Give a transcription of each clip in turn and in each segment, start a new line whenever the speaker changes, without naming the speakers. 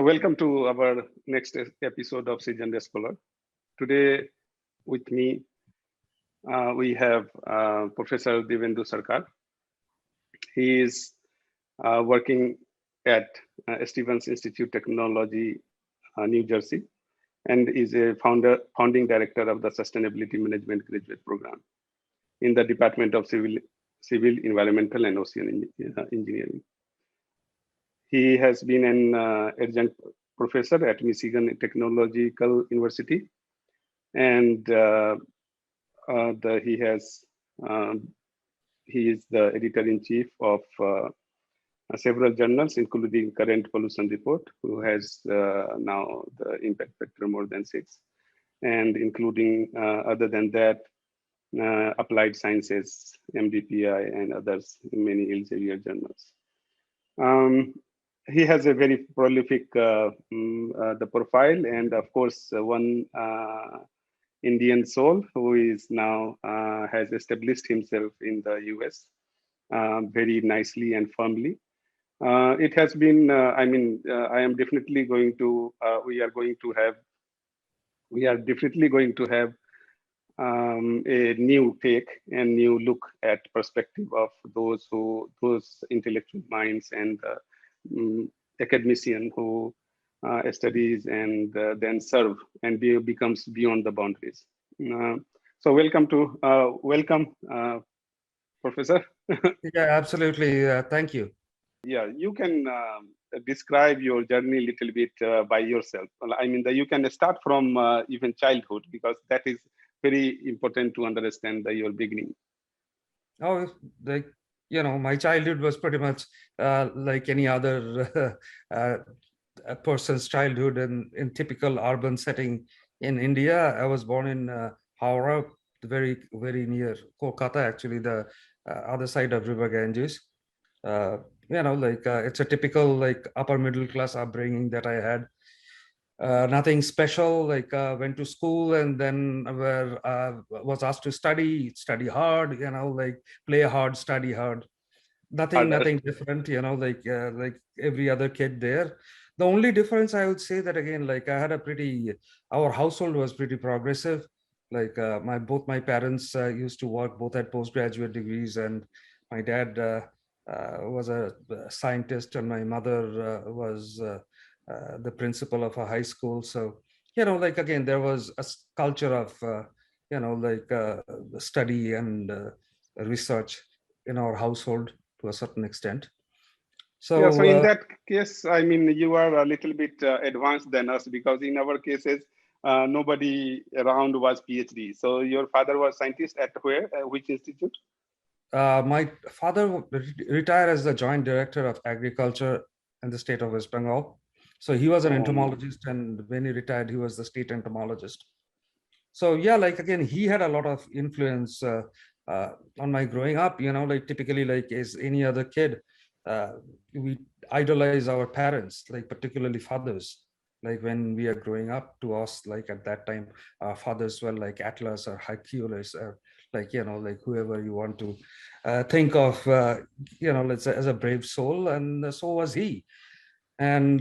welcome to our next episode of Seasoned Scholar. Today with me, we have Professor Dibyendu Sarkar. He is working at Stevens Institute Technology, New Jersey, and is a founding director of the Sustainability Management Graduate Program in the Department of Civil, Environmental and Ocean Engineering. He has been an adjunct professor at Michigan Technological University, and he is the editor-in-chief of several journals, including Current Pollution Report, who has now the impact factor more than 6, and including, other than that, Applied Sciences, MDPI, and others, many Elsevier journals. He has a very prolific the profile, and of course, one Indian soul who is now has established himself in the US very nicely and firmly. It has been, I am definitely going to, we are definitely going to have a new take and new look at perspective of those intellectual minds and academician who studies and then serve and becomes beyond the boundaries. So welcome, Professor.
Yeah, absolutely. Thank you.
Yeah, you can describe your journey a little bit by yourself. I mean, you can start from even childhood, because that is very important to understand your beginning.
Oh, my childhood was pretty much like any other a person's childhood in typical urban setting in India. I was born in Howrah, very near Kolkata, actually, the other side of River Ganges. It's a typical upper middle class upbringing that I had. Nothing special, went to school and then was asked to study hard, play hard, study hard. Nothing different, like every other kid there. The only difference, I would say, that again, I had our household was pretty progressive. Both my parents used to work both at postgraduate degrees, and my dad was a scientist, and my mother was the principal of a high school. So, again, there was a culture of, study and research in our household to a certain extent.
So, yeah, so in that case, I mean, you are a little bit advanced than us, because in our cases, nobody around was PhD. So your father was scientist at where? Which institute?
My father retired as the Joint Director of Agriculture in the state of West Bengal. So he was an entomologist, and when he retired, he was the state entomologist. So yeah, again, he had a lot of influence on my growing up. Typically, as any other kid, we idolize our parents, particularly fathers. When we are growing up, to us, at that time, our fathers were like Atlas or Hercules, or whoever you want to think of, as a brave soul, and so was he. And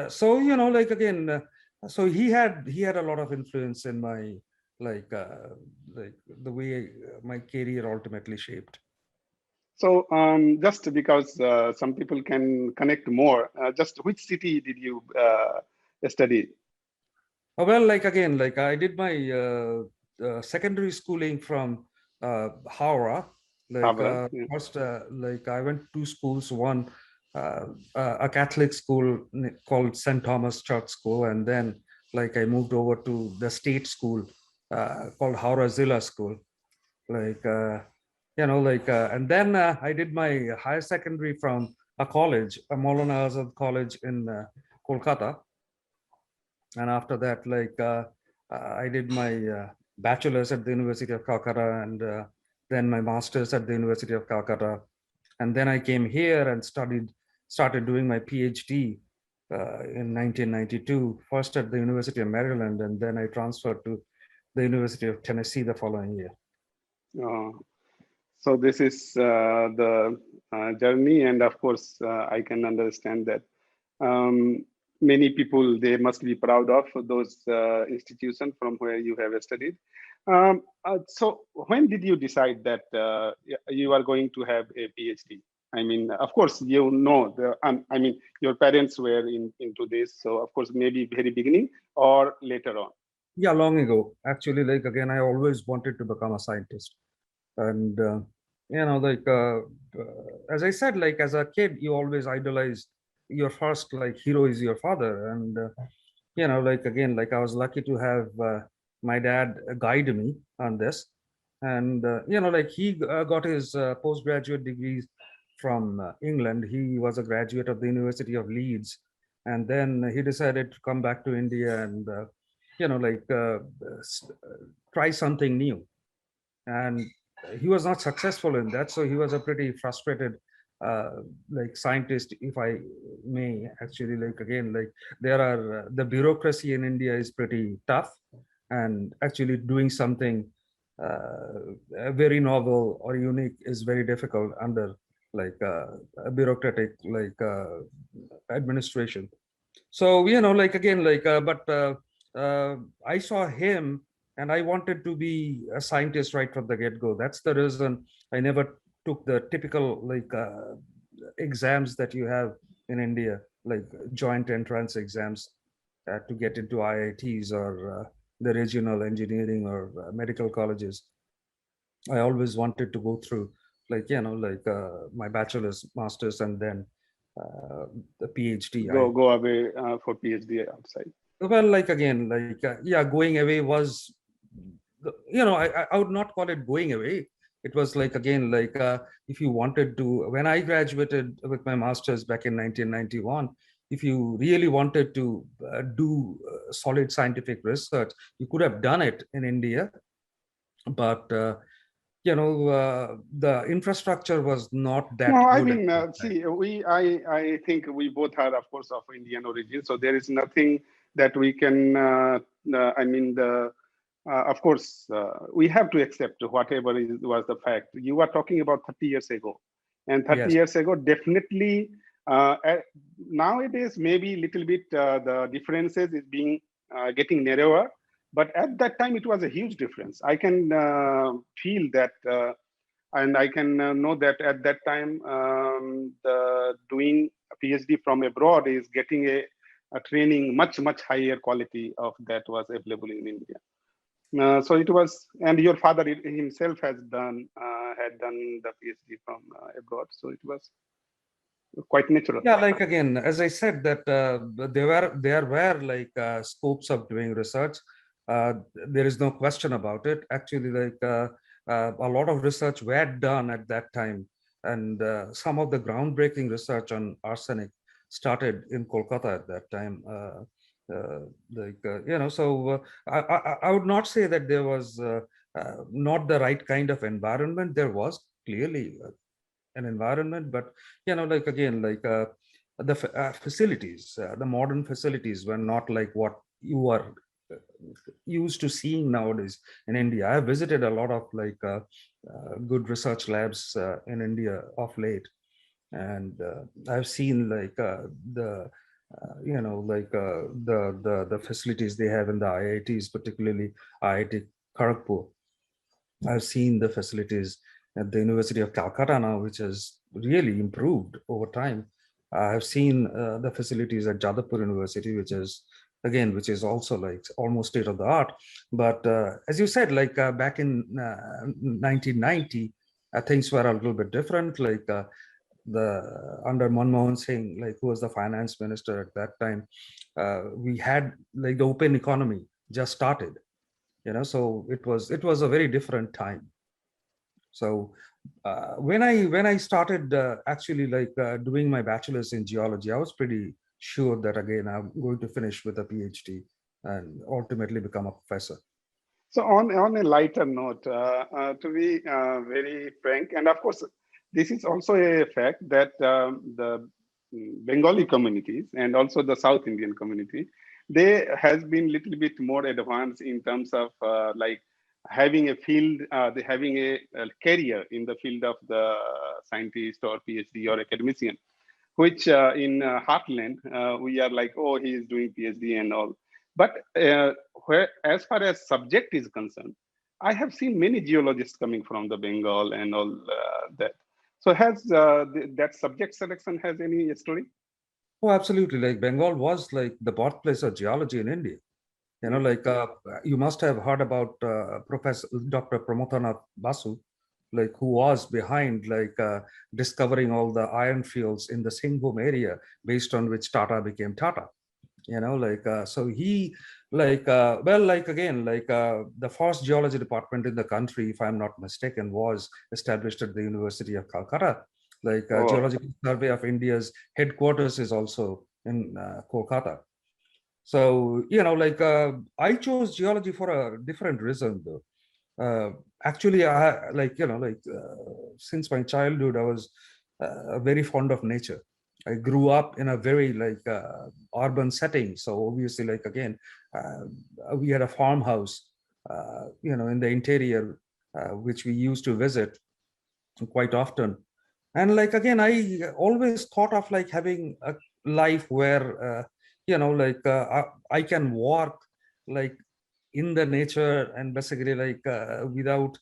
so again, so he had a lot of influence in my the way my career ultimately shaped.
So just because some people can connect more, just which city did you study?
Oh, well, again, I did my secondary schooling from Howrah. First, I went to schools. One, a Catholic school called St. Thomas Church School, and then I moved over to the state school called Howrah Zilla School. And then I did my higher secondary from a college, a Maulana Azad College in Kolkata. And after that, I did my bachelor's at the University of Calcutta, and then my master's at the University of Calcutta. And then I came here and started doing my PhD in 1992, first at the University of Maryland, and then I transferred to the University of Tennessee the following year.
So this is the journey, and of course, I can understand that. many people, they must be proud of those institutions from where you have studied. So when did you decide that you are going to have a PhD? I mean, of course, you know, I mean, your parents were into this. So of course, maybe very beginning or later on.
Yeah, long ago. Actually, like again, I always wanted to become a scientist. And, as I said, like as a kid, you always idolize your first like hero is your father. And, like again, like I was lucky to have my dad guide me on this. And, like he got his postgraduate degrees from England. He was a graduate of the University of Leeds. And then he decided to come back to India and, try something new. And he was not successful in that, so he was a pretty frustrated like scientist, if I may. Actually, like again, like there are the bureaucracy in India is pretty tough, and actually doing something very novel or unique is very difficult under like a bureaucratic like administration. So like again, like I saw him and I wanted to be a scientist right from the get-go. That's the reason I never took the typical like exams that you have in India, like joint entrance exams to get into IITs or the regional engineering or medical colleges. I always wanted to go through like, like my bachelor's, master's, and then the PhD.
Go away for PhD outside.
Well, like again, like yeah, going away was, I would not call it going away. It was like again, like if you wanted to, when I graduated with my master's back in 1991, if you really wanted to do solid scientific research, you could have done it in India, but the infrastructure was not that
No, I
good.
mean, see, I think we both are, of course, of Indian origin. So there is nothing that we can, I mean, of course, we have to accept whatever was the fact. You are talking about 30 years ago. And 30
Yes.
years ago, definitely, nowadays, maybe a little bit, the differences is being getting narrower. But at that time, it was a huge difference. I can feel that, and I can know that at that time, doing a PhD from abroad is getting a training much higher quality of that was available in India. So it was, and your father himself has done had done the PhD from abroad, so it was quite natural.
Yeah, like again, as I said, that there were like scopes of doing research. There is no question about it. Actually, like a lot of research were done at that time, and some of the groundbreaking research on arsenic started in Kolkata at that time. So I would not say that there was not the right kind of environment. There was clearly an environment, but like again, like the facilities, the modern facilities were not like what you are used to seeing nowadays in India. I visited a lot of like good research labs in India of late, and I've seen like the the facilities they have in the IITs, particularly IIT Kharagpur. I've seen the facilities at the University of Calcutta now, which has really improved over time. I've seen the facilities at Jadavpur University, which is also like almost state of the art. But as you said, like back in 1990, things were a little bit different. Like under Manmohan Singh, like who was the finance minister at that time, we had like the open economy just started. So it was a very different time. So when I started actually like doing my bachelor's in geology, I was pretty sure that again I'm going to finish with a PhD and ultimately become a professor.
So on a lighter note, to be very frank, and of course, this is also a fact that the Bengali communities and also the South Indian community, they has been little bit more advanced in terms of like having a field, having a career in the field of the scientist or PhD or academician. which in Heartland, we are like, oh, he is doing PhD and all. But as far as subject is concerned, I have seen many geologists coming from the Bengal and all that. So has that subject selection has any story?
Oh, absolutely. Like Bengal was like the birthplace of geology in India. You know, like you must have heard about Professor Dr. Pramothanath Basu, like who was behind like discovering all the iron fields in the Singhbhum area, based on which Tata became Tata. You know, like so he like well, like again, like the first geology department in the country, if I'm not mistaken, was established at the University of Calcutta. Like Geological Survey of India's headquarters is also in Kolkata. So, you know, like I chose geology for a different reason, though. Actually, I like, you know, like since my childhood, I was very fond of nature. I grew up in a very like urban setting. So obviously, like again, we had a farmhouse, you know, in the interior, which we used to visit quite often. And like again, I always thought of like having a life where you know, like I can walk like in the nature and basically like without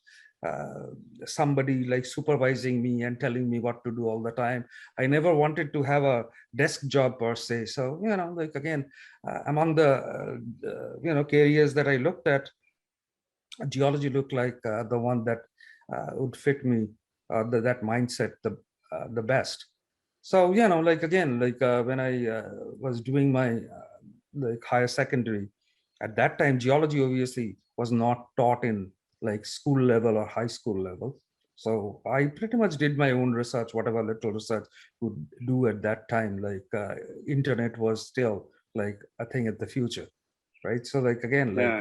uh, somebody like supervising me and telling me what to do all the time. I never wanted to have a desk job per se. So, you know, like again, among the you know, careers that I looked at, geology looked like the one that would fit me, that mindset the best. So, you know, like again, like when I was doing my like higher secondary, at that time, geology obviously was not taught in like school level or high school level. So I pretty much did my own research, whatever little research would do at that time. Like internet was still like a thing at the future, right? So like again, like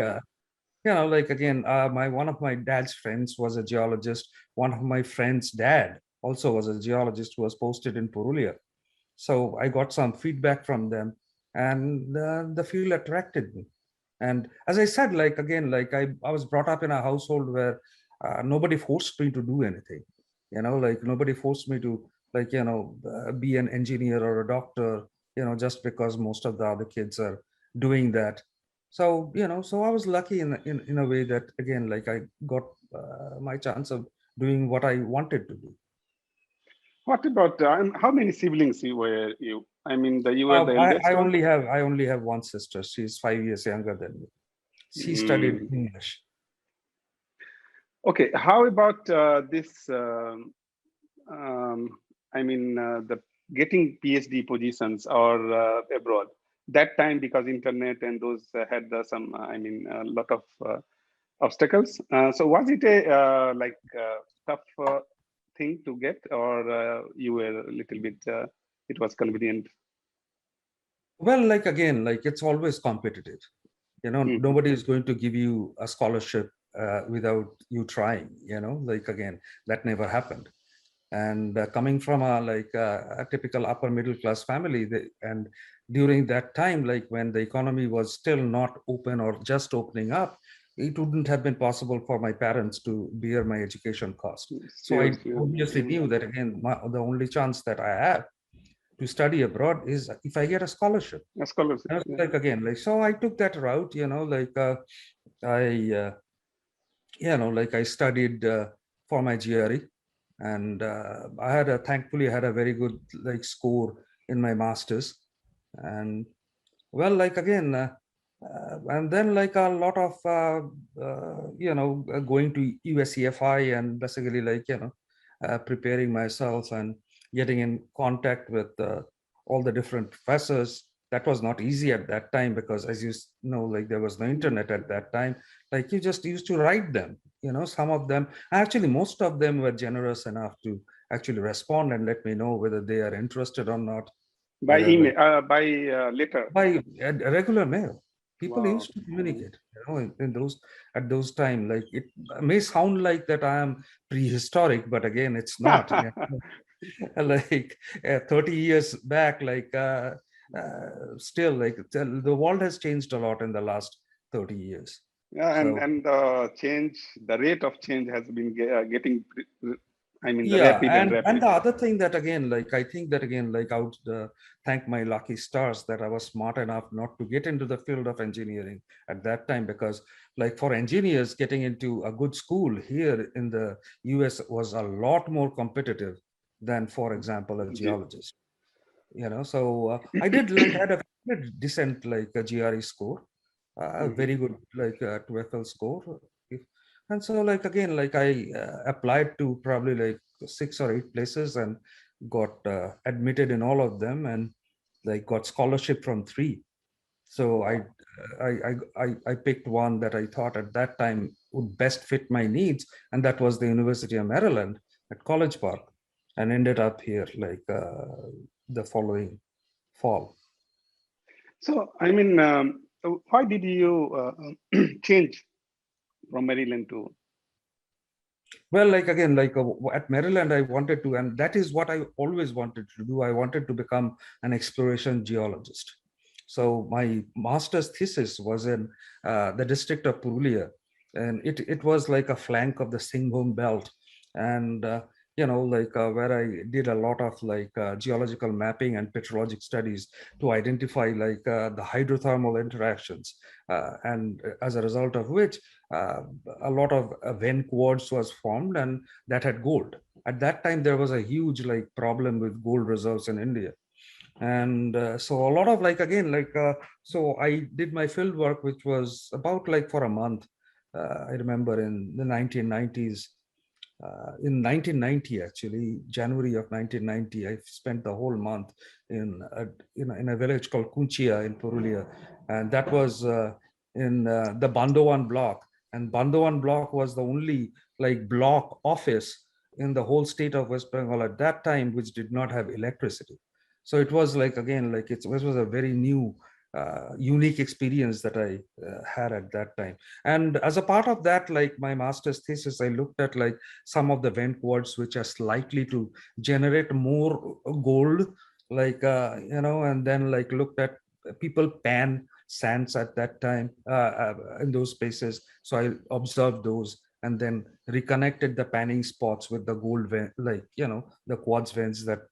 you know, like again, my one of my dad's friends was a geologist. One of my friend's dad also was a geologist who was posted in Purulia. So I got some feedback from them, and the field attracted me. And as I said, like again, like I was brought up in a household where nobody forced me to do anything. You know, like nobody forced me to like, you know, be an engineer or a doctor, you know, just because most of the other kids are doing that. So, you know, so I was lucky in a way that, again, like I got my chance of doing what I wanted to do.
What about how many siblings were you? I mean, you were the eldest
I
one?
only have one sister. She's 5 years younger than me. She studied
Mm.
English.
Okay, how about this? I mean, the getting PhD positions or abroad. That time, because internet and those had some, I mean, a lot of obstacles. So was it a like tough thing to get, or you were a little bit? It was convenient.
Well, like again, like it's always competitive. You know,
Mm-hmm.
nobody is going to give you a scholarship without you trying. You know, like again, that never happened. And coming from a typical upper middle class family, and during that time, like when the economy was still not open or just opening up, it wouldn't have been possible for my parents to bear my education cost. So I
Seriously.
obviously knew that again, the only chance that I have to study abroad is if I get a scholarship.
A scholarship.
And
Yeah.
like again, like so I took that route, you know, like I you know, like I studied for my GRE, and I had a thankfully I had a very good like score in my masters. And well, like again, and then like a lot of you know, going to USCFI and basically like, you know, preparing myself and getting in contact with all the different professors. That was not easy at that time because, as you know, like there was no internet at that time. Like you just used to write them. You know, some of them, actually most of them were generous enough to actually respond and let me know whether they are interested or not.
By
Whether like
email, by letter.
by a regular mail, people
Wow.
used to communicate, you know, in those at those time. Like it may sound like that I am prehistoric, but again, it's not. You know? Like 30 years back, like still like the world has changed a lot in the last 30 years.
Yeah,
So
and change, the rate of change has been getting I mean, the
Yeah,
rapid and rapid.
and the other thing that again, like I think that again, like I would thank my lucky stars that I was smart enough not to get into the field of engineering at that time, because like for engineers getting into a good school here in the US was a lot more competitive than, for example, a geologist. You know, so I did like had a decent like a GRE score, a very good like TOEFL score. And so like again, like I applied to probably like 6 or 8 places and got admitted in all of them, and like got scholarship from 3. So I picked one that I thought at that time would best fit my needs, and that was the University of Maryland at College Park, and ended up here like the following fall.
So, I mean, why did you change from Maryland to?
Well, like again, like at Maryland, I wanted to, and that is what I always wanted to do. I wanted to become an exploration geologist. So my master's thesis was in the district of Purulia, and it was like a flank of the Singhbum belt, and you know, like where I did a lot of like geological mapping and petrologic studies to identify like the hydrothermal interactions, and as a result of which a lot of vein quartz was formed, and that had gold. At that time, there was a huge like problem with gold reserves in India. And so a lot of like, again, like, so I did my field work, which was about like for a month. I remember in the 1990s, in 1990, actually, January of 1990, I spent the whole month in a village called Kunchia in Purulia. And that was in the Bandowan block. And Bandowan block was the only like block office in the whole state of West Bengal at that time, which did not have electricity. So it was like, again, like it was a very new, unique experience that I had at that time. And as a part of that, like my master's thesis, I looked at like some of the vein quartz which are likely to generate more gold, like, you know, and then like looked at people pan sands at that time in those spaces. So I observed those and then reconnected the panning spots with the gold vein, like, you know, the quartz veins that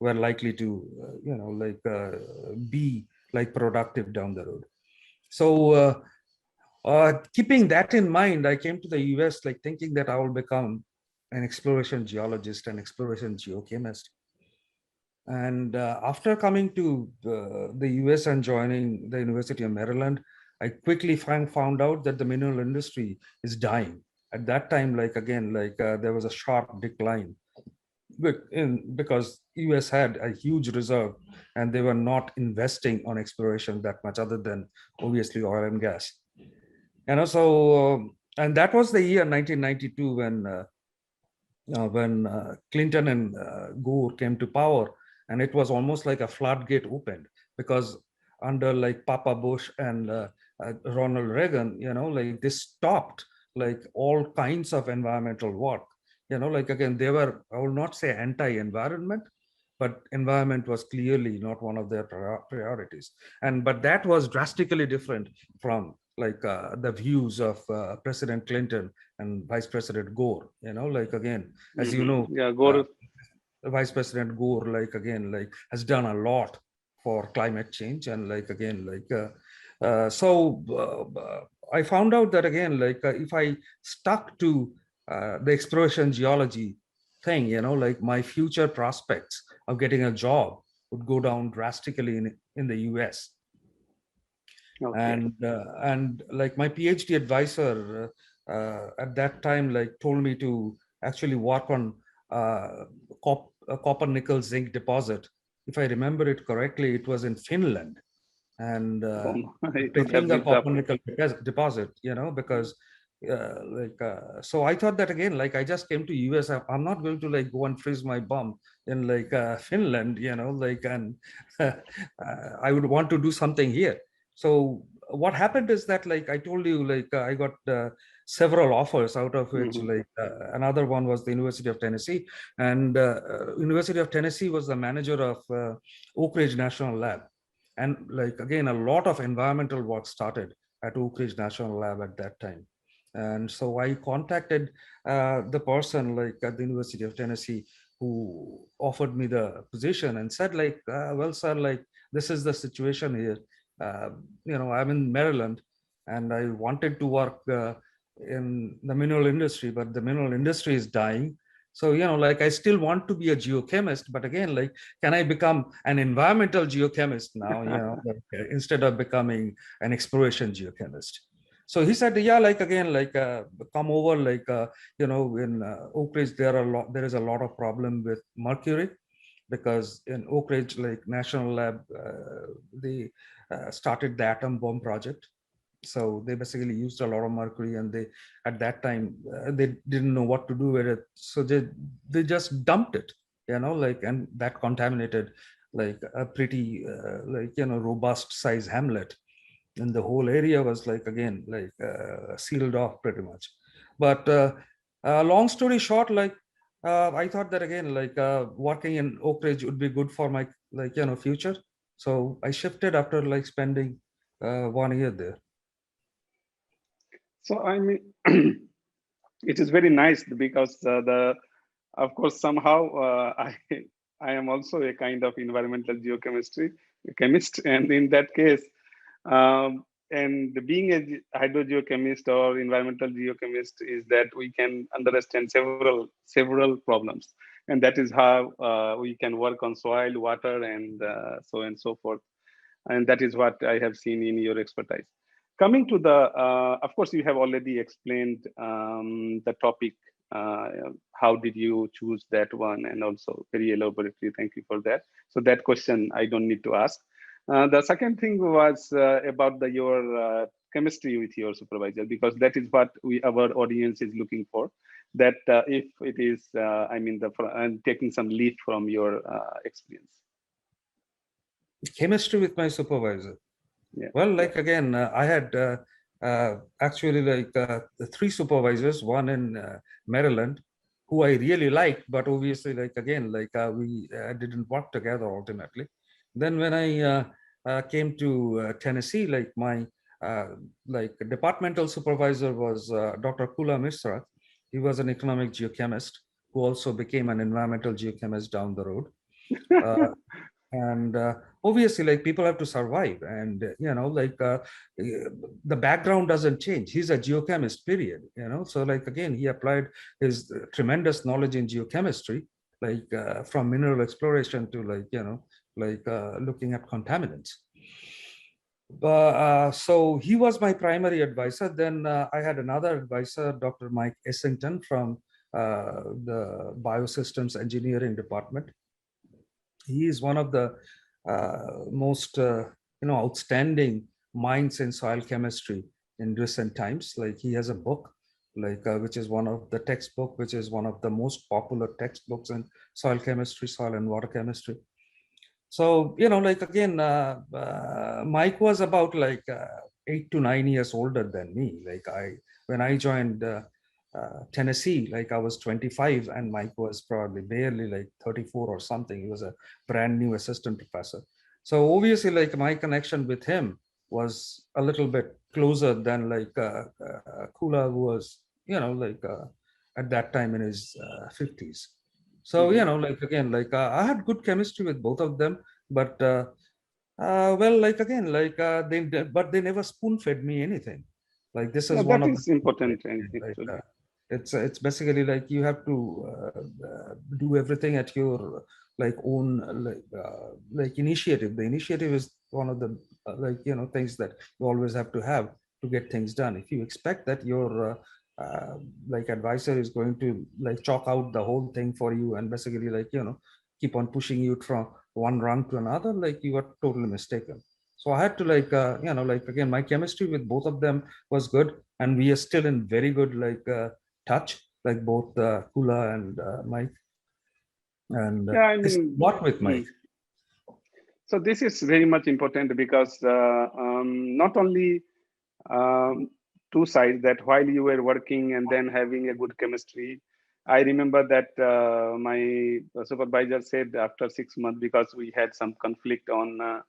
were likely to, you know, like be like productive down the road. So keeping that in mind, I came to the US like thinking that I will become an exploration geologist and exploration geochemist. And after coming to the US and joining the University of Maryland, I quickly found out that the mineral industry is dying. At that time, like again, like there was a sharp decline because US had a huge reserve and they were not investing on exploration that much other than obviously oil and gas. And also, and that was the year 1992 when Clinton and Gore came to power, and it was almost like a floodgate opened, because under like Papa Bush and Ronald Reagan, you know, like they stopped like all kinds of environmental work. You know, like again, they were, I will not say anti-environment, but environment was clearly not one of their priorities. But that was drastically different from like the views of President Clinton and Vice President Gore. You know, like again, as you know,
yeah, Gore.
Vice President Gore, like again, like has done a lot for climate change, and like again, like I found out that again, like if I stuck to the exploration geology thing, you know, like my future prospects of getting a job would go down drastically in the US.
Okay.
And like my PhD advisor at that time like told me to actually work on a copper nickel zinc deposit. If I remember it correctly, it was in Finland. And
It would have
taking a
been tough.
copper nickel deposit, you know, because so I thought that again, like I just came to US, I'm not going to like go and freeze my bum in like Finland, you know, like, and I would want to do something here. So what happened is that, like I told you, like I got several offers, out of which like another one was the University of Tennessee, and University of Tennessee was the manager of Oak Ridge National Lab. And like, again, a lot of environmental work started at Oak Ridge National Lab at that time. And so I contacted the person like at the University of Tennessee who offered me the position and said like, well, sir, like this is the situation here. I'm in Maryland and I wanted to work in the mineral industry, but the mineral industry is dying. So, like I still want to be a geochemist, but again, like, can I become an environmental geochemist now, instead of becoming an exploration geochemist? So he said, yeah, like again, like come over, like, in Oak Ridge, there is a lot of problem with mercury, because in Oak Ridge, like National Lab, they started the atom bomb project. So they basically used a lot of mercury, and they at that time they didn't know what to do with it, so they just dumped it, like, and that contaminated like a pretty robust size hamlet, and the whole area was like again like sealed off pretty much. But long story short, like I thought that again like working in Oak Ridge would be good for my future, so I shifted after like spending 1 year there.
So I mean, it is very nice because of course, somehow I am also a kind of environmental geochemistry chemist, and in that case, and being a hydrogeochemist or environmental geochemist is that we can understand several problems, and that is how we can work on soil, water, and so and so forth. And that is what I have seen in your expertise. Coming to the, of course, you have already explained the topic. How did you choose that one? And also very elaborately, thank you for that. So that question I don't need to ask. The second thing was about your chemistry with your supervisor, because that is what our audience is looking for. That if it is, I'm taking some leaf from your experience.
Chemistry with my supervisor.
Yeah.
Well, like again, I had actually like the 3 supervisors, one in Maryland, who I really liked, but obviously like again, like we didn't work together ultimately. Then when I came to Tennessee, like my like departmental supervisor was Dr. Kula Misra. He was an economic geochemist who also became an environmental geochemist down the road. And obviously like people have to survive, and like the background doesn't change. He's a geochemist, period. So like again, he applied his tremendous knowledge in geochemistry, like from mineral exploration to like looking at contaminants. So he was my primary advisor. Then I had another advisor, Dr. Mike Essington, from the biosystems engineering department. He is one of the most outstanding minds in soil chemistry in recent times. Like he has a book like which is one of the textbook, which is one of the most popular textbooks in soil chemistry, soil and water chemistry. So like again, Mike was about like 8 to 9 years older than me. Like when I joined Tennessee, like I was 25 and Mike was probably barely like 34 or something. He was a brand new assistant professor. So obviously like my connection with him was a little bit closer than like Kula, who was, like at that time in his 50s. So, like again, like I had good chemistry with both of them, but well, like again, like they never spoon fed me anything. Like this is one
that
of
is
the
important.
like, it's basically like you have to do everything at your like own like initiative. The initiative is one of the things that you always have to have to get things done. If you expect that your like advisor is going to like chalk out the whole thing for you and basically like keep on pushing you from one rung to another, like you are totally mistaken. So I had to like like again, my chemistry with both of them was good, and we are still in very good like touch, like both Kula and Mike, and
Yeah, I
I still
mean,
work with Mike.
So this is very much important because not only two sides, that while you were working and then having a good chemistry. I remember that my supervisor said after 6 months, because we had some conflict on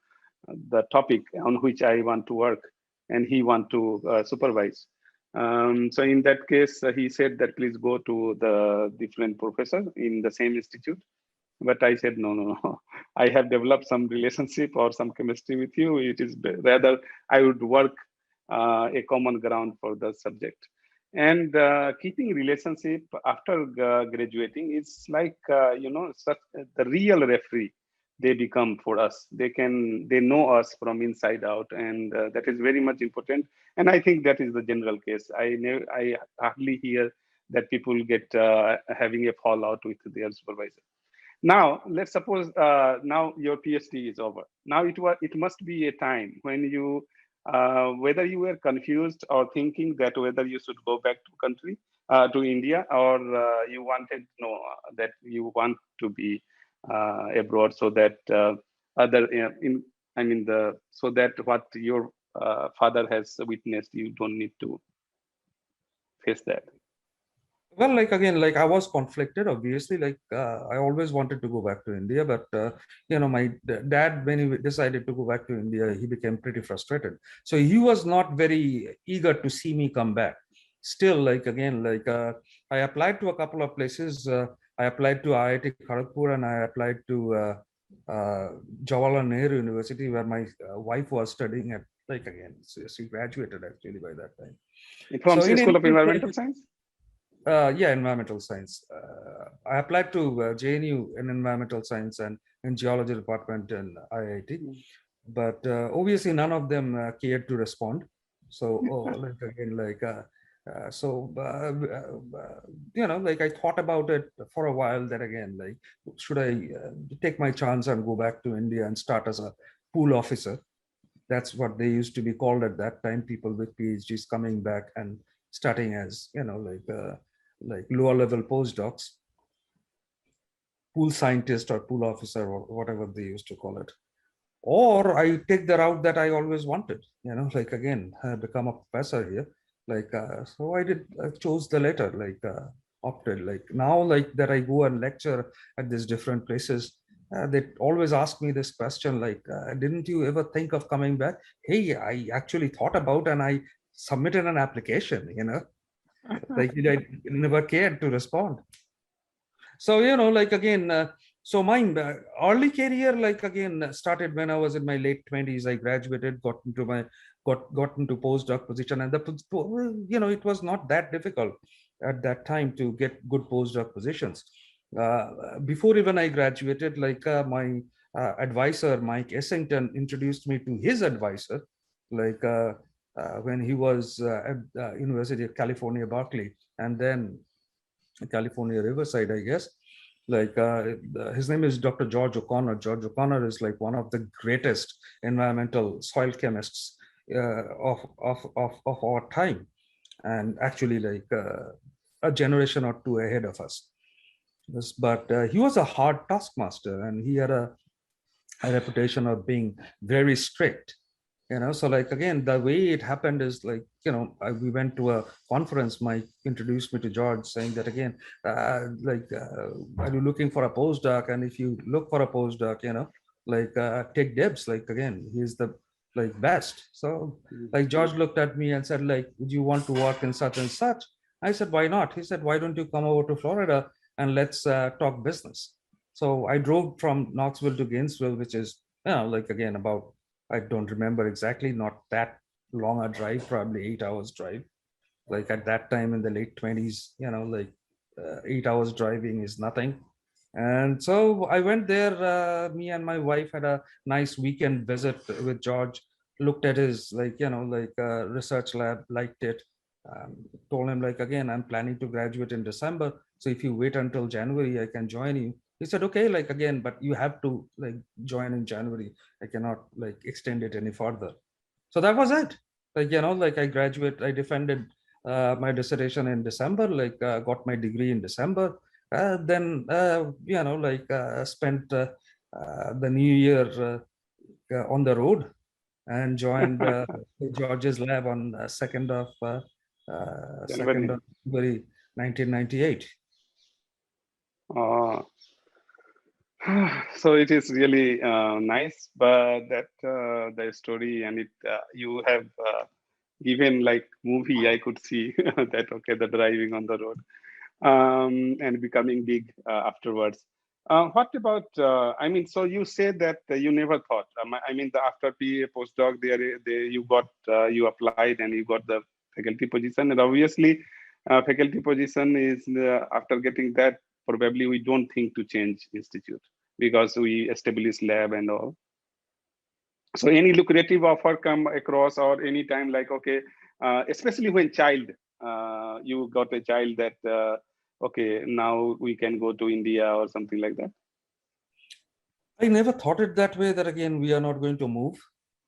the topic on which I want to work and he want to supervise. So in that case, he said that please go to the different professor in the same institute. But I said, no, no, no. I have developed some relationship or some chemistry with you. It is rather I would work a common ground for the subject. And keeping relationship after graduating is like, the real referee they become for us. They know us from inside out, and that is very much important. And I think that is the general case. I hardly hear that people get having a fallout with their supervisor. Now, let's suppose now your PhD is over. Now it must be a time when you, whether you were confused or thinking that whether you should go back to country, to India, or you wanted that you want to be abroad, so that so that what your father has witnessed, you don't need to face that.
Well, like again, like I was conflicted, obviously. Like I always wanted to go back to India, but my dad, when he decided to go back to India, he became pretty frustrated. So he was not very eager to see me come back. Still, like again, like I applied to a couple of places. I applied to IIT Kharagpur, and I applied to Jawaharlal Nehru University, where my wife was studying at. Like again, she graduated actually by that time.
From
So in
School
any
of
case,
Environmental Science?
Yeah, environmental science. I applied to JNU in environmental science and in geology department in IIT, but obviously none of them cared to respond. So, like again, like like I thought about it for a while. That again, like, should I take my chance and go back to India and start as a pool officer? That's what they used to be called at that time. People with PhDs coming back and starting as like lower level postdocs, pool scientist or pool officer or whatever they used to call it. Or I take the route that I always wanted, like again, become a professor here. Like, so I chose the latter, like opted. Like now, like that I go and lecture at these different places. They always ask me this question, like, didn't you ever think of coming back? Hey, I actually thought about and I submitted an application, like I never cared to respond. So like again, so my early career, like again, started when I was in my late 20s. I graduated, got into postdoc position, and it was not that difficult at that time to get good postdoc positions. Before even I graduated, like my advisor Mike Essington introduced me to his advisor, like when he was at University of California, Berkeley, and then California Riverside, I guess. Like his name is Dr. George O'Connor. George O'Connor is like one of the greatest environmental soil chemists of our time, and actually like a generation or two ahead of us. But he was a hard taskmaster, and he had a reputation of being very strict. So like again, the way it happened is like, we went to a conference. Mike introduced me to George, saying that again, are you looking for a postdoc? And if you look for a postdoc, take Dibs. Like again, he's the like best. So like George looked at me and said, like, would you want to work in such and such? I said, why not? He said, why don't you come over to Florida and let's talk business? So I drove from Knoxville to Gainesville, which is, like again, about, I don't remember exactly, not that long a drive, probably 8 hours drive. Like at that time in the late 20s, 8 hours driving is nothing. And so I went there, me and my wife had a nice weekend visit with George, looked at his research lab, liked it, told him like, again, I'm planning to graduate in December. So if you wait until January, I can join you. He said, okay, like again, but you have to like join in January. I cannot like extend it any further. So that was it. Like, I defended my dissertation in December, got my degree in December. Then, spent the new year on the road and joined George's lab on 2nd of February 1998.
So it is really nice, but that the story, and it you have given like movie, I could see that, okay, the driving on the road and becoming big afterwards. What about, I mean, so you said that you never thought, I mean, the after PA postdoc there, you got, you applied and you got the faculty position. And obviously, faculty position is, after getting that, probably we don't think to change institute because we establish lab and all. So any lucrative offer come across or any time like, okay, especially when child, you got a child that, okay, now we can go to India or something like that?
I never thought it that way, that again, we are not going to move.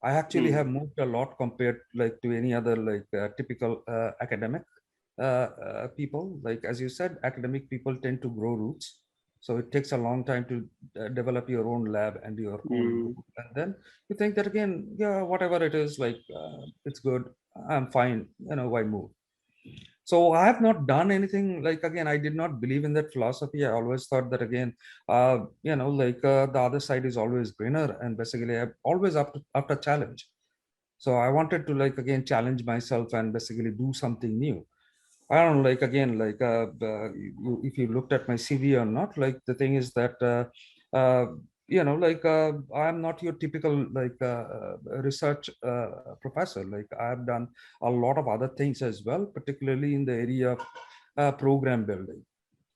I actually have moved a lot compared like to any other like typical academic people. Like, as you said, academic people tend to grow roots. So it takes a long time to develop your own lab and your own group. And then you think that again, yeah, whatever it is, like it's good, I'm fine, you know, why move? So I have not done anything. Like, again, I did not believe in that philosophy. I always thought that again, you know, like the other side is always greener, and basically I'm always after challenge. So I wanted to like again challenge myself and basically do something new. I don't know, like again, like if you looked at my CV or not, like the thing is that you know, like I'm not your typical like research professor. Like I've done a lot of other things as well, particularly in the area of program building.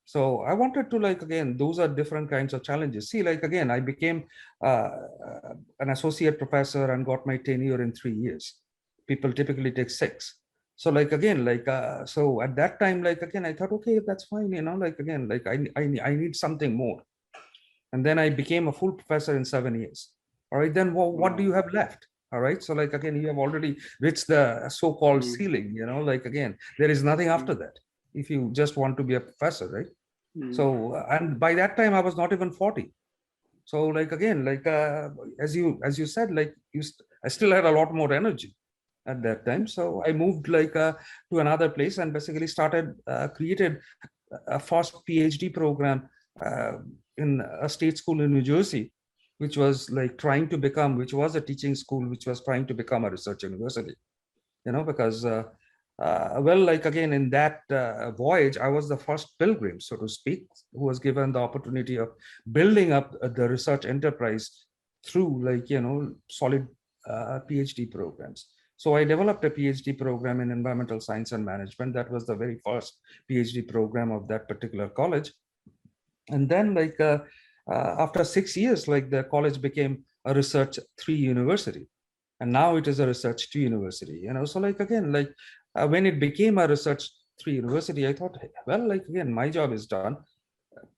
So I wanted to like, again, those are different kinds of challenges. See, like, again, I became an associate professor and got my tenure in 3 years. People typically take 6. So like, again, like, so at that time, like, again, I thought, okay, that's fine. You know, like, again, like I need something more. And then I became a full professor in 7 years. All right, then what do you have left? All right, so like, again, you have already reached the so-called ceiling, you know, like, again, there is nothing after that if you just want to be a professor, right? So, and by that time I was not even 40. So like, again, like as you said, like I still had a lot more energy at that time. So I moved like to another place and basically started created a first PhD program in a state school in New Jersey, which was like trying to become, which was a teaching school, which was trying to become a research university, you know, because well, like, again, in that voyage, I was the first pilgrim, so to speak, who was given the opportunity of building up the research enterprise through, like, you know, solid PhD programs. So I developed a PhD program in environmental science and management. That was the very first PhD program of that particular college. And then, like, after 6 years, like, the college became a research 3 university. And now it is a research 2 university, you know. So like, again, like when it became a research 3 university, I thought, hey, well, like, again, my job is done.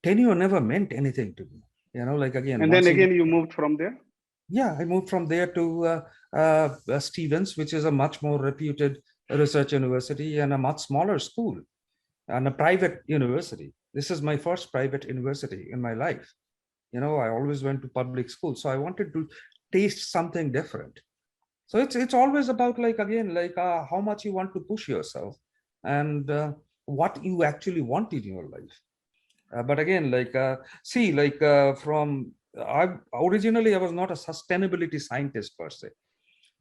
Tenure never meant anything to me, you know, like, again.
And then again, you moved from there?
Yeah, I moved from there to Stevens, which is a much more reputed research university and a much smaller school and a private university. This is my first private university in my life. You know, I always went to public school. So I wanted to taste something different. So it's always about, like, again, like how much you want to push yourself and what you actually want in your life. But again, like see, like from originally I was not a sustainability scientist per se,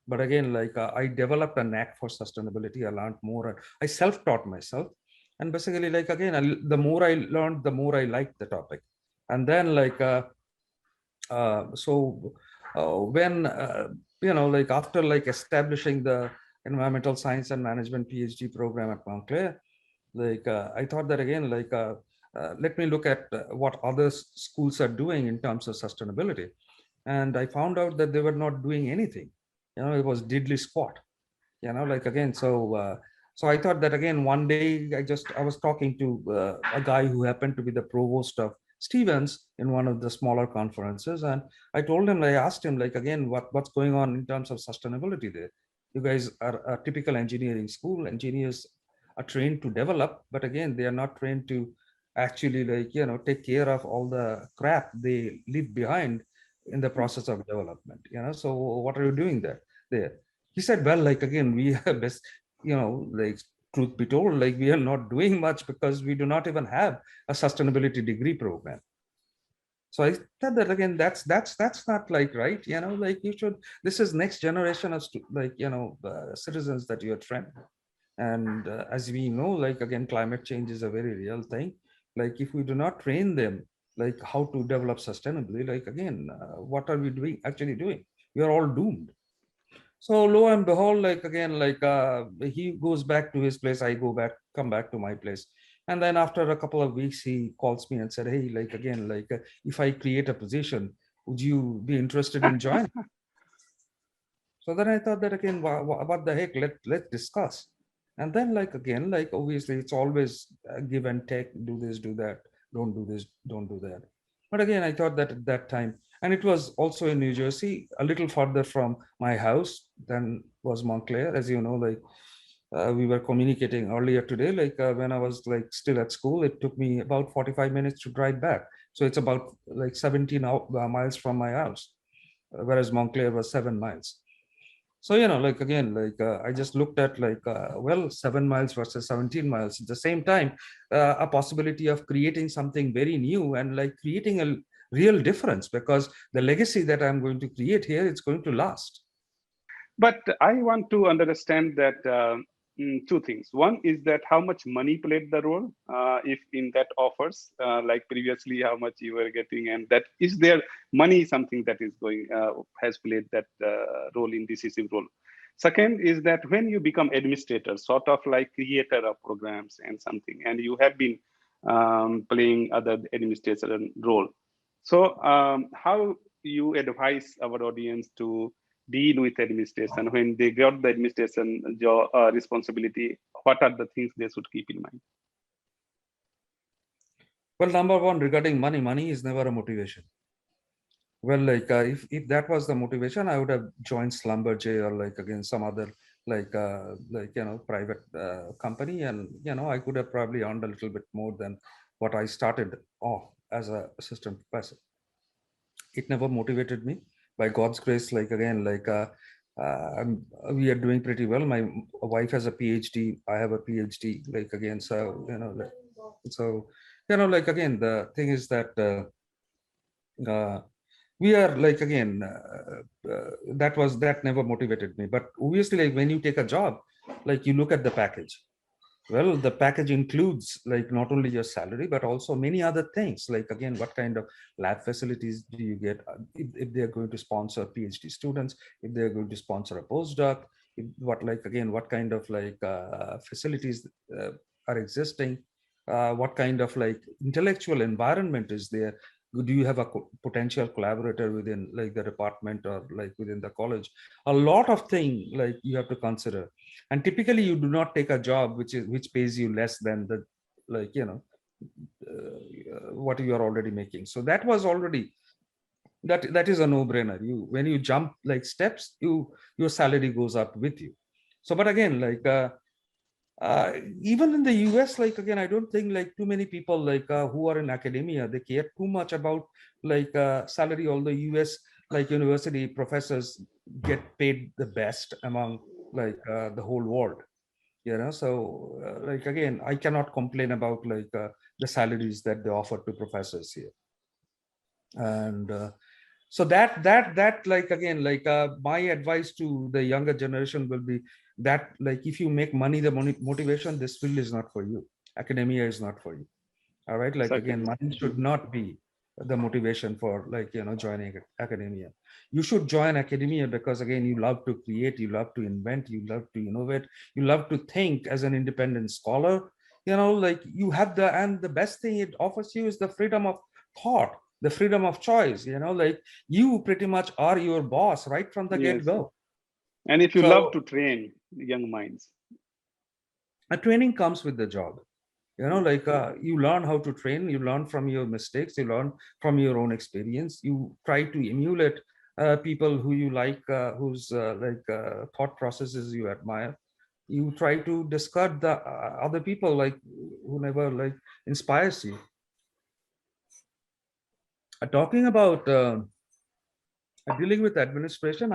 but again, like I developed a knack for sustainability. I learned more. I self-taught myself, and basically, like, again, the more I learned, the more I liked the topic. And then, like when you know, like, after like establishing the environmental science and management PhD program at Montclair, like I thought that, again, like let me look at what other schools are doing in terms of sustainability. And I found out that they were not doing anything. You know, it was diddly squat, you know, like, again, so I thought that, again, one day I was talking to a guy who happened to be the provost of Stevens in one of the smaller conferences. And I told him, I asked him, like, again, what's going on in terms of sustainability there? You guys are a typical engineering school. Engineers are trained to develop, but again, they are not trained to actually, like, you know, take care of all the crap they leave behind in the process of development, you know. So what are you doing there? He said, well, like, again, we are best, you know, like, truth be told, like, we are not doing much because we do not even have a sustainability degree program. So I thought that again, that's not like right, like you should. This is next generation of citizens that you're training. And as we know, like again, climate change is a very real thing. Like if we do not train them, like how to develop sustainably, like again, what are we doing actually doing? We are all doomed. So lo and behold, like again, like he goes back to his place, I come back to my place. And then after a couple of weeks, he calls me and said, hey, like again, like if I create a position, would you be interested in joining? So then I thought that again, what the heck, let's discuss. And then like again, like obviously it's always give and take, do this, do that, don't do this, don't do that. But again, I thought that at that time, and it was also in New Jersey, a little further from my house than was Montclair. As you know, like we were communicating earlier today, like when I was like still at school, it took me about 45 minutes to drive back. So it's about like 17 miles from my house, whereas Montclair was 7 miles. So, like again, like I just looked at like, well, 7 miles versus 17 miles. At the same time, a possibility of creating something very new and like creating a real difference, because the legacy that I'm going to create here, it's going to last.
But I want to understand that two things. One is that how much money played the role, if in that offers, like previously, how much you were getting, and that is there money something that is going has played that role in decisive role. Second is that when you become administrator, sort of like creator of programs and something, and you have been playing other administration role. So how you advise our audience to deal with administration when they got the administration job responsibility? What are the things they should keep in mind?
Well, number one, regarding money is never a motivation. Well, like if that was the motivation, I would have joined Schlumberger or like again some other like private company, and I could have probably earned a little bit more than what I started off as a assistant professor. It never motivated me. By God's grace, like again, like we are doing pretty well. My wife has a PhD. I have a PhD. Like again, so like again, the thing is that we are like again, that never motivated me. But obviously, like when you take a job, like you look at the package. Well, the package includes like not only your salary, but also many other things. Like again, what kind of lab facilities do you get? If they're going to sponsor PhD students, if they're going to sponsor a postdoc, what kind of like facilities are existing? What kind of like intellectual environment is there? Do you have a potential collaborator within like the department or like within the college? A lot of things like you have to consider. And typically you do not take a job which pays you less than the what you are already making. So that was already that is a no-brainer. You when you jump like steps, your salary goes up with you. So but again, like even in the US, like again, I don't think like too many people like who are in academia, they care too much about like salary. Although US like university professors get paid the best among like the whole world, so like again, I cannot complain about like the salaries that they offer to professors here. And so that like again, like my advice to the younger generation will be that like if you make money the motivation, this field is not for you. Academia is not for you. All right, like again, money should not be the motivation for like joining academia. You should join academia because again, you love to create, you love to invent, you love to innovate, you love to think as an independent scholar. Like you have and the best thing it offers you is the freedom of thought, the freedom of choice. Like you pretty much are your boss right from the get-go.
And if you love to train young minds,
a training comes with the job. Like you learn how to train, you learn from your mistakes, you learn from your own experience, you try to emulate people who you like, whose thought processes you admire. You try to discard the other people like who never like inspires you. Talking about dealing with administration,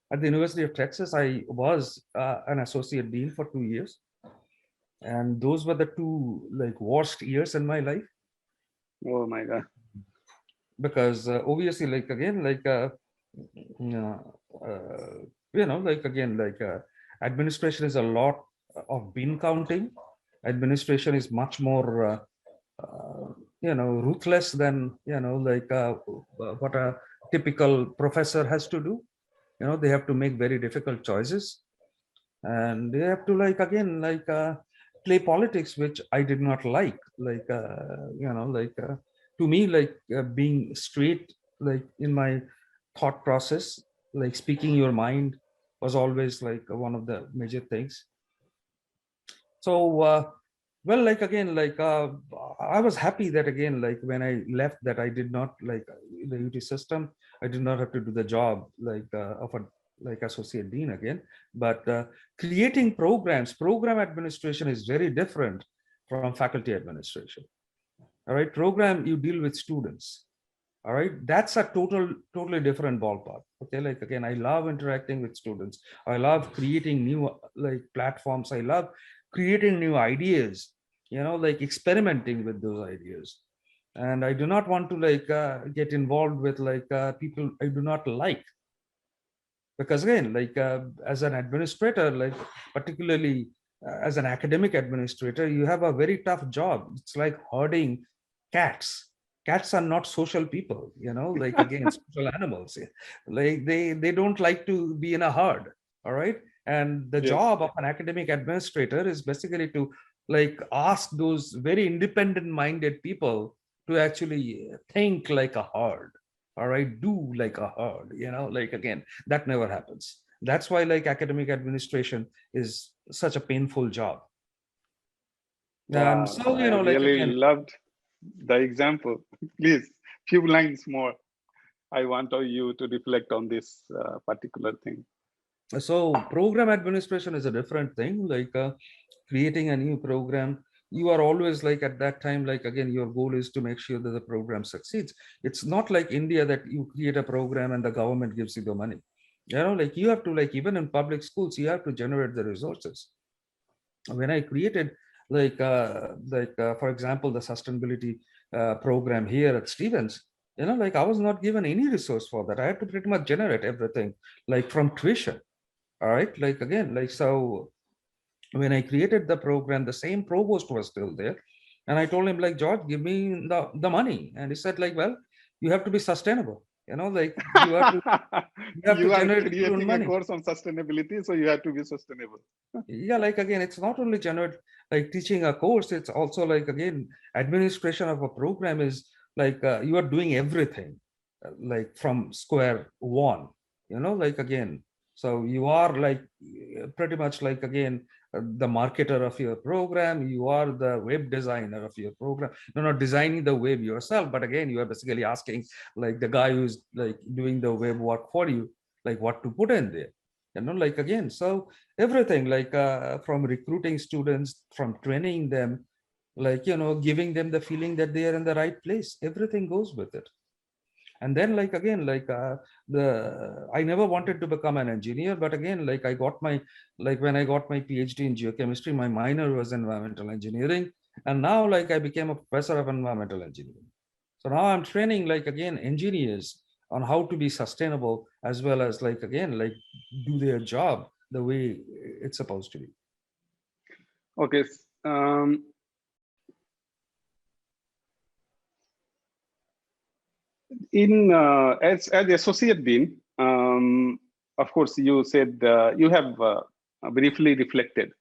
at the University of Texas, I was an associate dean for 2 years. And those were the two like worst years in my life.
Oh my God.
because obviously, like again, like like again, like administration is a lot of bean counting. Administration is much more ruthless than like what a typical professor has to do. They have to make very difficult choices, and they have to, like again, like play politics, which I did not like to me, like being straight, like in my thought process, like speaking your mind was always like one of the major things. So well, like again, like I was happy that again, like when I left, that I did not like the UT system. I did not have to do the job like of a like associate dean again. But creating programs, program administration is very different from faculty administration. All right, program, you deal with students. All right, that's a totally different ballpark. Okay, like again, I love interacting with students. I love creating new like platforms. I love creating new ideas, like experimenting with those ideas. And I do not want to like get involved with like people I do not like, because again, like as an administrator, like particularly as an academic administrator, you have a very tough job. It's like herding cats. Cats are not social people, like again, social animals. Like they don't like to be in a herd. All right, and the
Yes.
job of an academic administrator is basically to like ask those very independent minded people to actually think like a herd. All right, do like a herd, like again, that never happens. That's why like academic administration is such a painful job. And
Wow,
so,
I
like
really
again,
loved the example. Please, few lines more. I want you to reflect on this particular thing.
so program administration is a different thing. Like creating a new program, you are always like at that time, like again, your goal is to make sure that the program succeeds. It's not like India that you create a program and the government gives you the money. Like you have to, like even in public schools, you have to generate the resources. When I created for example, the sustainability program here at Stevens, like I was not given any resource for that. I had to pretty much generate everything like from tuition. All right, like again, like so when I created the program, the same provost was still there. And I told him, like, George, give me the money. And he said, like, well, you have to be sustainable. Like you have to
You are
generate your own
creating a
money.
course on sustainability, so you have to be sustainable.
Yeah, like again, it's not only generate like teaching a course, it's also like again, administration of a program is like you are doing everything like from square one, like again. So you are like pretty much like again the marketer of your program, you are the web designer of your program. You're not designing the web yourself, but again, you are basically asking like the guy who's like doing the web work for you, like what to put in there, like again. So everything like from recruiting students, from training them, like giving them the feeling that they are in the right place, everything goes with it. And then like again, like the I never wanted to become an engineer, but again, like I got my, like when I got my PhD in geochemistry, my minor was environmental engineering, and now like I became a professor of environmental engineering. So now I'm training like again engineers on how to be sustainable, as well as like again like do their job the way it's supposed to be.
Okay. Um, in as associate dean, of course, you said you have briefly reflected.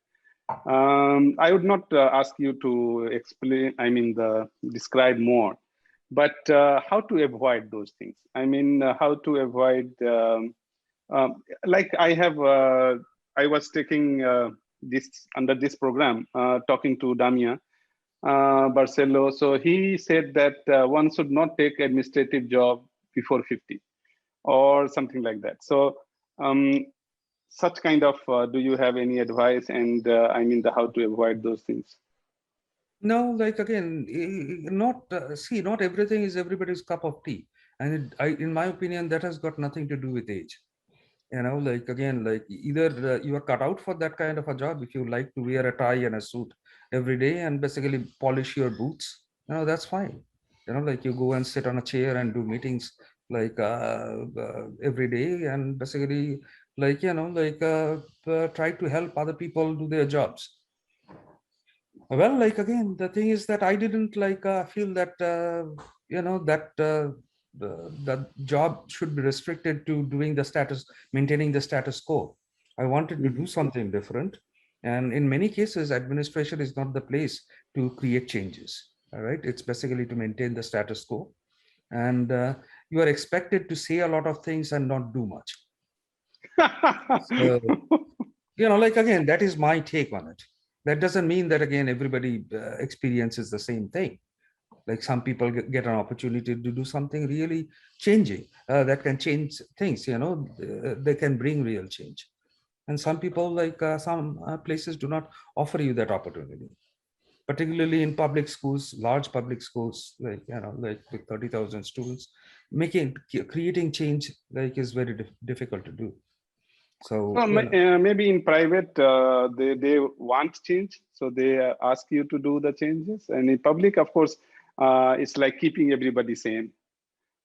I would not ask you to explain. I mean, describe more, but how to avoid those things. I mean, how to avoid. Like I was taking this under this program, talking to Damia Barcelo. So he said that one should not take administrative job before 50 or something like that. So such kind of, do you have any advice? And I mean, how to avoid those things?
No, like again, not see, not everything is everybody's cup of tea, and in my opinion, that has got nothing to do with age. Like again, like either you are cut out for that kind of a job if you like to wear a tie and a suit every day and basically polish your boots, that's fine. Like you go and sit on a chair and do meetings like every day, and basically try to help other people do their jobs. Well, again, the thing is that I didn't feel that the job should be restricted to maintaining the status quo. I wanted to do something different, and in many cases, administration is not the place to create changes. All right, it's basically to maintain the status quo, and you are expected to say a lot of things and not do much. So, again, that is my take on it. That doesn't mean that, again, everybody experiences the same thing. Like some people get an opportunity to do something really changing that can change things, they can bring real change. And some people, some places do not offer you that opportunity, particularly in public schools, large public schools, like with 30,000 students. Creating change is very difficult to do. So
maybe in private, they want change, so they ask you to do the changes. And in public, of course, it's like keeping everybody sane.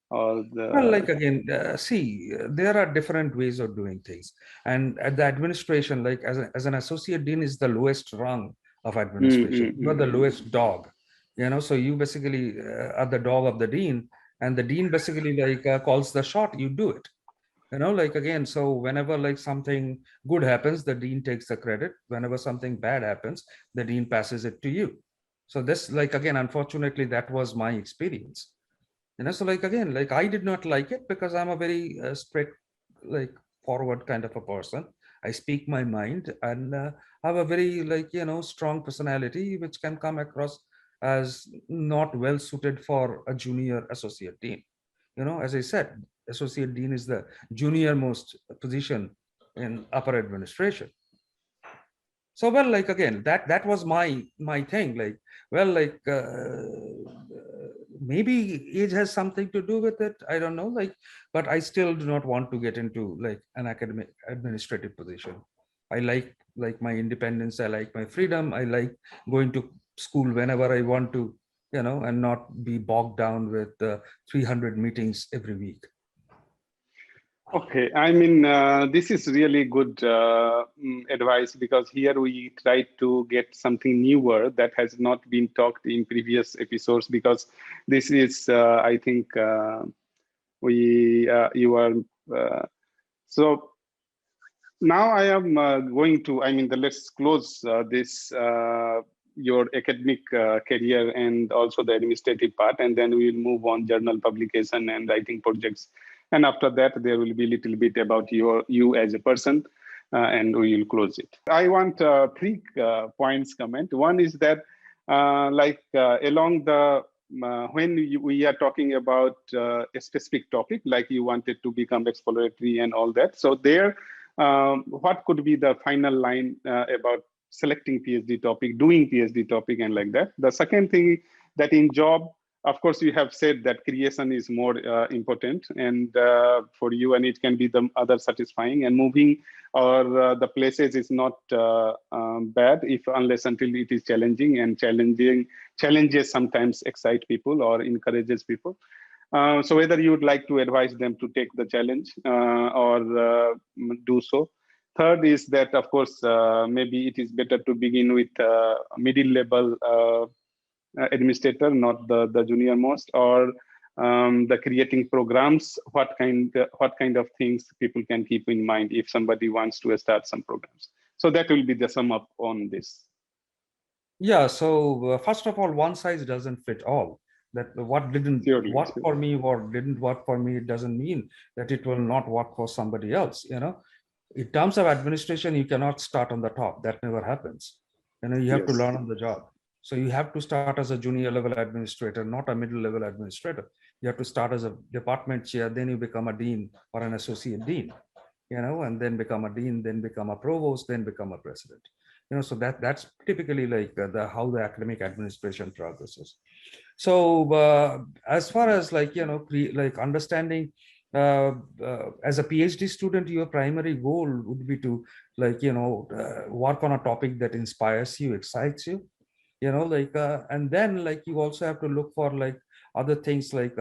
Well, again, see, there are different ways of doing things. And at the administration, as an associate dean is the lowest rung of administration. You are the lowest dog, so you basically are the dog of the dean, and the dean basically calls the shot, you do it. Again, so whenever something good happens, the dean takes the credit. Whenever something bad happens, the dean passes it to you. So this, again, unfortunately, that was my experience. So again, I did not like it because I'm a very straight, forward kind of a person. I speak my mind and have a very strong personality, which can come across as not well suited for a junior associate dean. As I said, associate dean is the junior most position in upper administration. So, well, again, that was my thing. Maybe age has something to do with it. I don't know. But I still do not want to get into an academic administrative position. I like my independence. I like my freedom. I like going to school whenever I want to, and not be bogged down with 300 meetings every week.
Okay, I mean, this is really good advice, because here we try to get something newer that has not been talked in previous episodes, because this is, I think, you are, so now I am going to, I mean, let's close this, your academic career and also the administrative part, and then we will move on journal publication and writing projects. And after that, there will be a little bit about you as a person, and we will close it. I want 3 points comment. One is that along the, when we are talking about a specific topic, like you wanted to become exploratory and all that. So there, what could be the final line about selecting PhD topic, doing PhD topic, and like that. The second thing that in job, of course, you have said that creation is more important, and for you, and it can be the other satisfying, and moving or the places is not bad if unless until it is challenging, and challenges sometimes excite people or encourages people. So whether you would like to advise them to take the challenge or do so. Third is that, of course, maybe it is better to begin with middle level administrator, not the junior most, or the creating programs. What kind of things people can keep in mind if somebody wants to start some programs. So that will be the sum up on this.
Yeah. So first of all, one size doesn't fit all. That what didn't work for me or didn't work for me, it doesn't mean that it will not work for somebody else. In terms of administration, you cannot start on the top. That never happens. You have to learn on the job. So you have to start as a junior level administrator, not a middle level administrator. You have to start as a department chair, then you become a dean or an associate dean, and then become a dean, then become a provost, then become a president. So that's typically how the academic administration progresses. So as far as understanding, as a PhD student, your primary goal would be to work on a topic that inspires you, excites you. And then like you also have to look for like other things like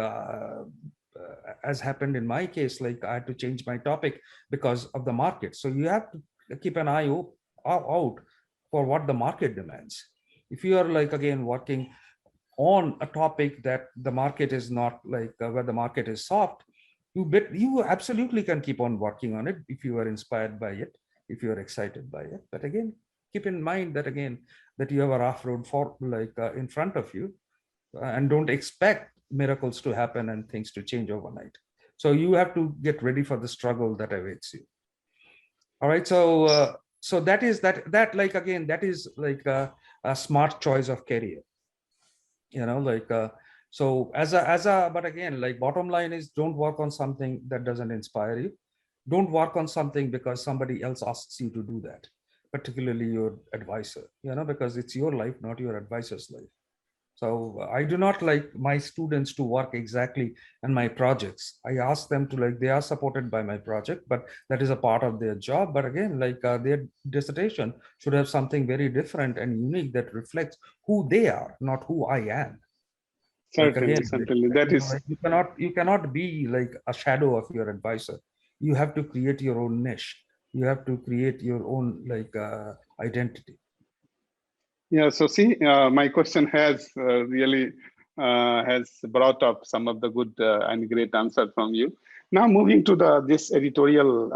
as happened in my case, like I had to change my topic because of the market. So you have to keep an eye out for what the market demands. If you are like again working on a topic that the market is not like where the market is soft, you absolutely can keep on working on it if you are inspired by it, if you are excited by it. But again, keep in mind that again that you have a rough road for like in front of you, and don't expect miracles to happen and things to change overnight. So you have to get ready for the struggle that awaits you. All right, so that is that like again that is like a smart choice of career, so but again, like bottom line is don't work on something that doesn't inspire you. Don't work on something because somebody else asks you to do that, particularly your advisor, because it's your life, not your advisor's life. So I do not like my students to work exactly on my projects. I ask them to like, they are supported by my project, but that is a part of their job. But again, like their dissertation should have something very different and unique that reflects who they are, not who I am. Like again,
Certainly. That is,
like you cannot be like a shadow of your advisor. You have to create your own niche. You have to create your own like identity.
yeah. So see, my question has really has brought up some of the good and great answer from you. Now moving to this editorial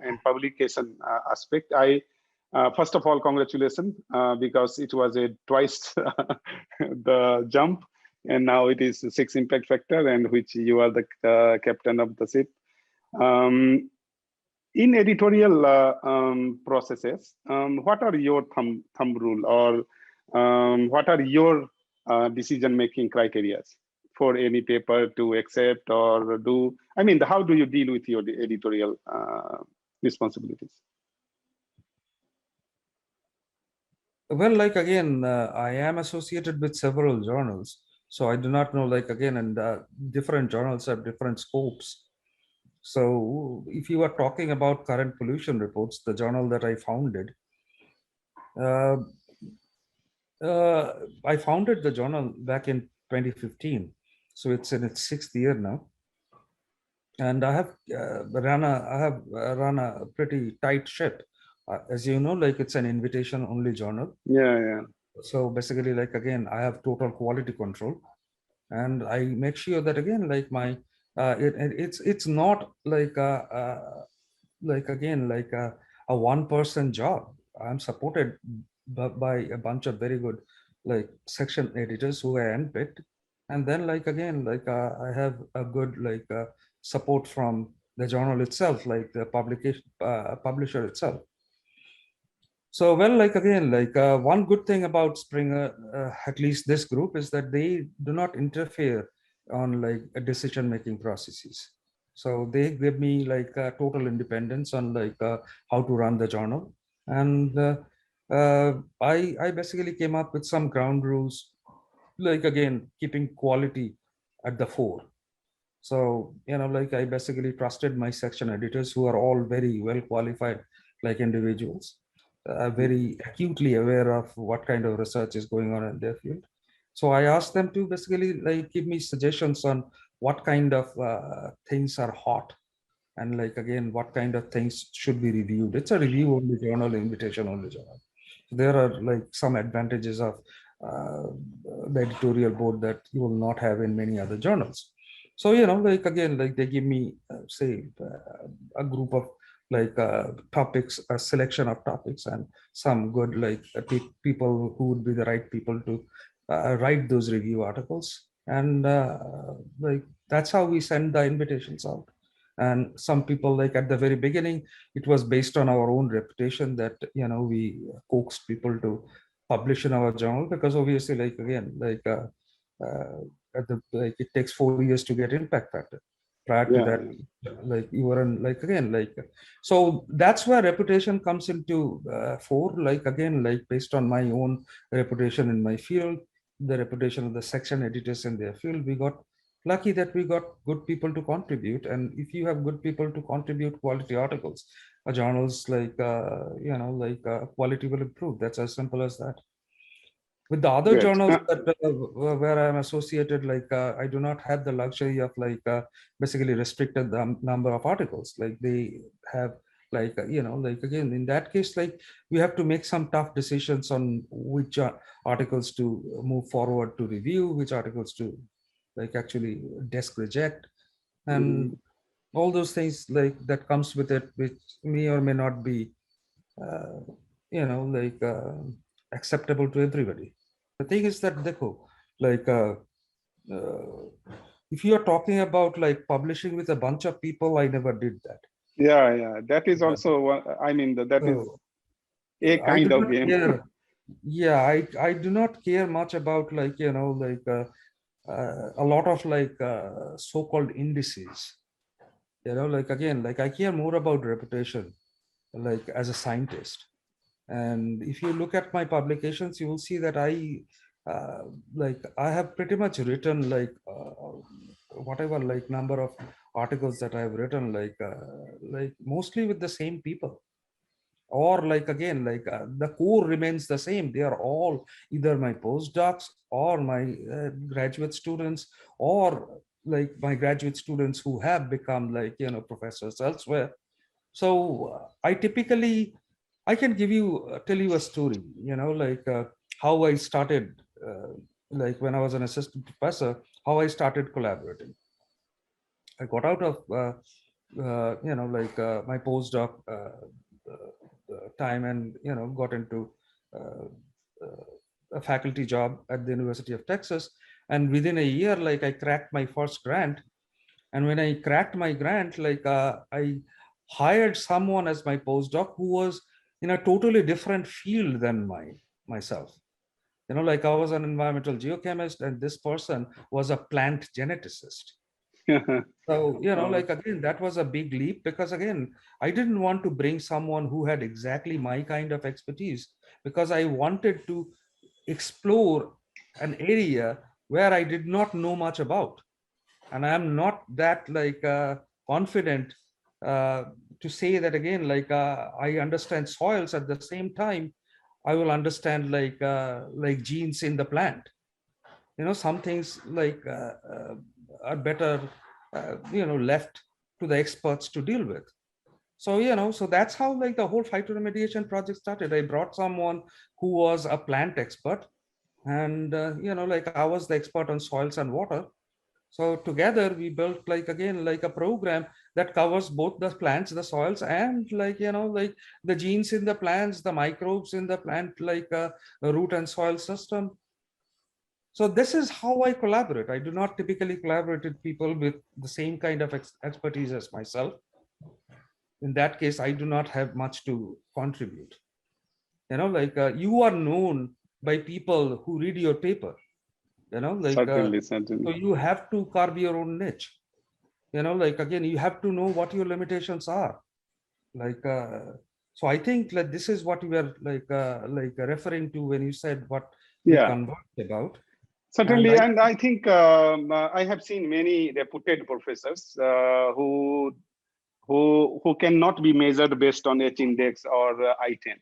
and publication aspect, I first of all congratulations because it was a twice the jump, and now it is 6 impact factor, and which you are the captain of the ship. In editorial processes, what are your thumb rule, or what are your decision-making criteria for any paper to accept or do? I mean, how do you deal with your editorial responsibilities?
Well, like again, I am associated with several journals, so I do not know. Like again, and different journals have different scopes. So if you are talking about current pollution reports, the journal that uh, I founded the journal back in 2015, so it's in its 6th year now, and I have run a pretty tight ship. As you know, like it's an invitation-only journal.
Yeah.
So basically, like again, I have total quality control, and I make sure that again, like my it's not like like again like a one-person job. I'm supported by a bunch of very good like section editors who I handpicked, and then like again like I have a good like support from the journal itself, like the publisher itself. So, well, like again, like one good thing about Springer, at least this group, is that they do not interfere on like decision-making processes. So they give me like total independence on like how to run the journal. And I basically came up with some ground rules, like again, keeping quality at the fore. So, like I basically trusted my section editors, who are all very well qualified like individuals, very acutely aware of what kind of research is going on in their field. So I asked them to basically like give me suggestions on what kind of things are hot, and like again, what kind of things should be reviewed. It's a review only journal, invitation only journal. So there are like some advantages of the editorial board that you will not have in many other journals. So, like again, like they give me, say, a group of like topics, a selection of topics, and some good like people who would be the right people to write those review articles. And like that's how we send the invitations out. And some people, like at the very beginning, it was based on our own reputation that we coaxed people to publish in our journal, because obviously, like again, like like it takes 4 years to get impact factor. Prior to that, like you were in like again like, so that's where reputation comes into fore. Like again, like based on my own reputation in my field, the reputation of the section editors in their field, we got lucky that we got good people to contribute. And if you have good people to contribute quality articles, journals like quality will improve. That's as simple as that. With the other
Great.
journals that where I'm associated, like I do not have the luxury of like basically restricted the number of articles. Like they have like like again in that case, like we have to make some tough decisions on which articles to move forward to review, which articles to like actually desk reject, and all those things like that comes with it, which may or may not be uh, like acceptable to everybody. The thing is that Dekho, like if you are talking about like publishing with a bunch of people, I never did that.
Yeah, that is also I mean that is
So
a
I do
kind of
not
game.
care. Yeah, I do not care much about like like a lot of like so-called indices. Like again, like I care more about reputation, like as a scientist. And if you look at my publications, you will see that I have pretty much written like whatever like number of articles that I have written, like mostly with the same people, or like again like the core remains the same. They are all either my postdocs or my graduate students, or like my graduate students who have become like professors elsewhere. So I typically, I can tell you a story, like how I started, like when I was an assistant professor, how I started collaborating. I got out of, my postdoc time, and, got into uh, a faculty job at the University of Texas. And within a year, like I cracked my first grant. And when I cracked my grant, like I hired someone as my postdoc who was in a totally different field than myself. Like I was an environmental geochemist, and this person was a plant geneticist. So, like again, that was a big leap, because again, I didn't want to bring someone who had exactly my kind of expertise, because I wanted to explore an area where I did not know much about. And I'm not that like confident to say that again, like I understand soils. At the same time, I will understand like genes in the plant. Some things like are better left to the experts to deal with. So so that's how like the whole phytoremediation project started. I brought someone who was a plant expert, and like I was the expert on soils and water. So together we built like again like a program that covers both the plants, the soils, and like like the genes in the plants, the microbes in the plant, like root and soil system. So this is how I collaborate. I do not typically collaborate with people with the same kind of expertise as myself. In that case, I do not have much to contribute. Like you are known by people who read your paper. Like
Certainly.
so you have to carve your own niche. Like again, you have to know what your limitations are. Like so I think like this is what we are like referring to when you said what we
Yeah,
conversed about. And
certainly. And I think I have seen many reputed professors who cannot be measured based on H index or I10.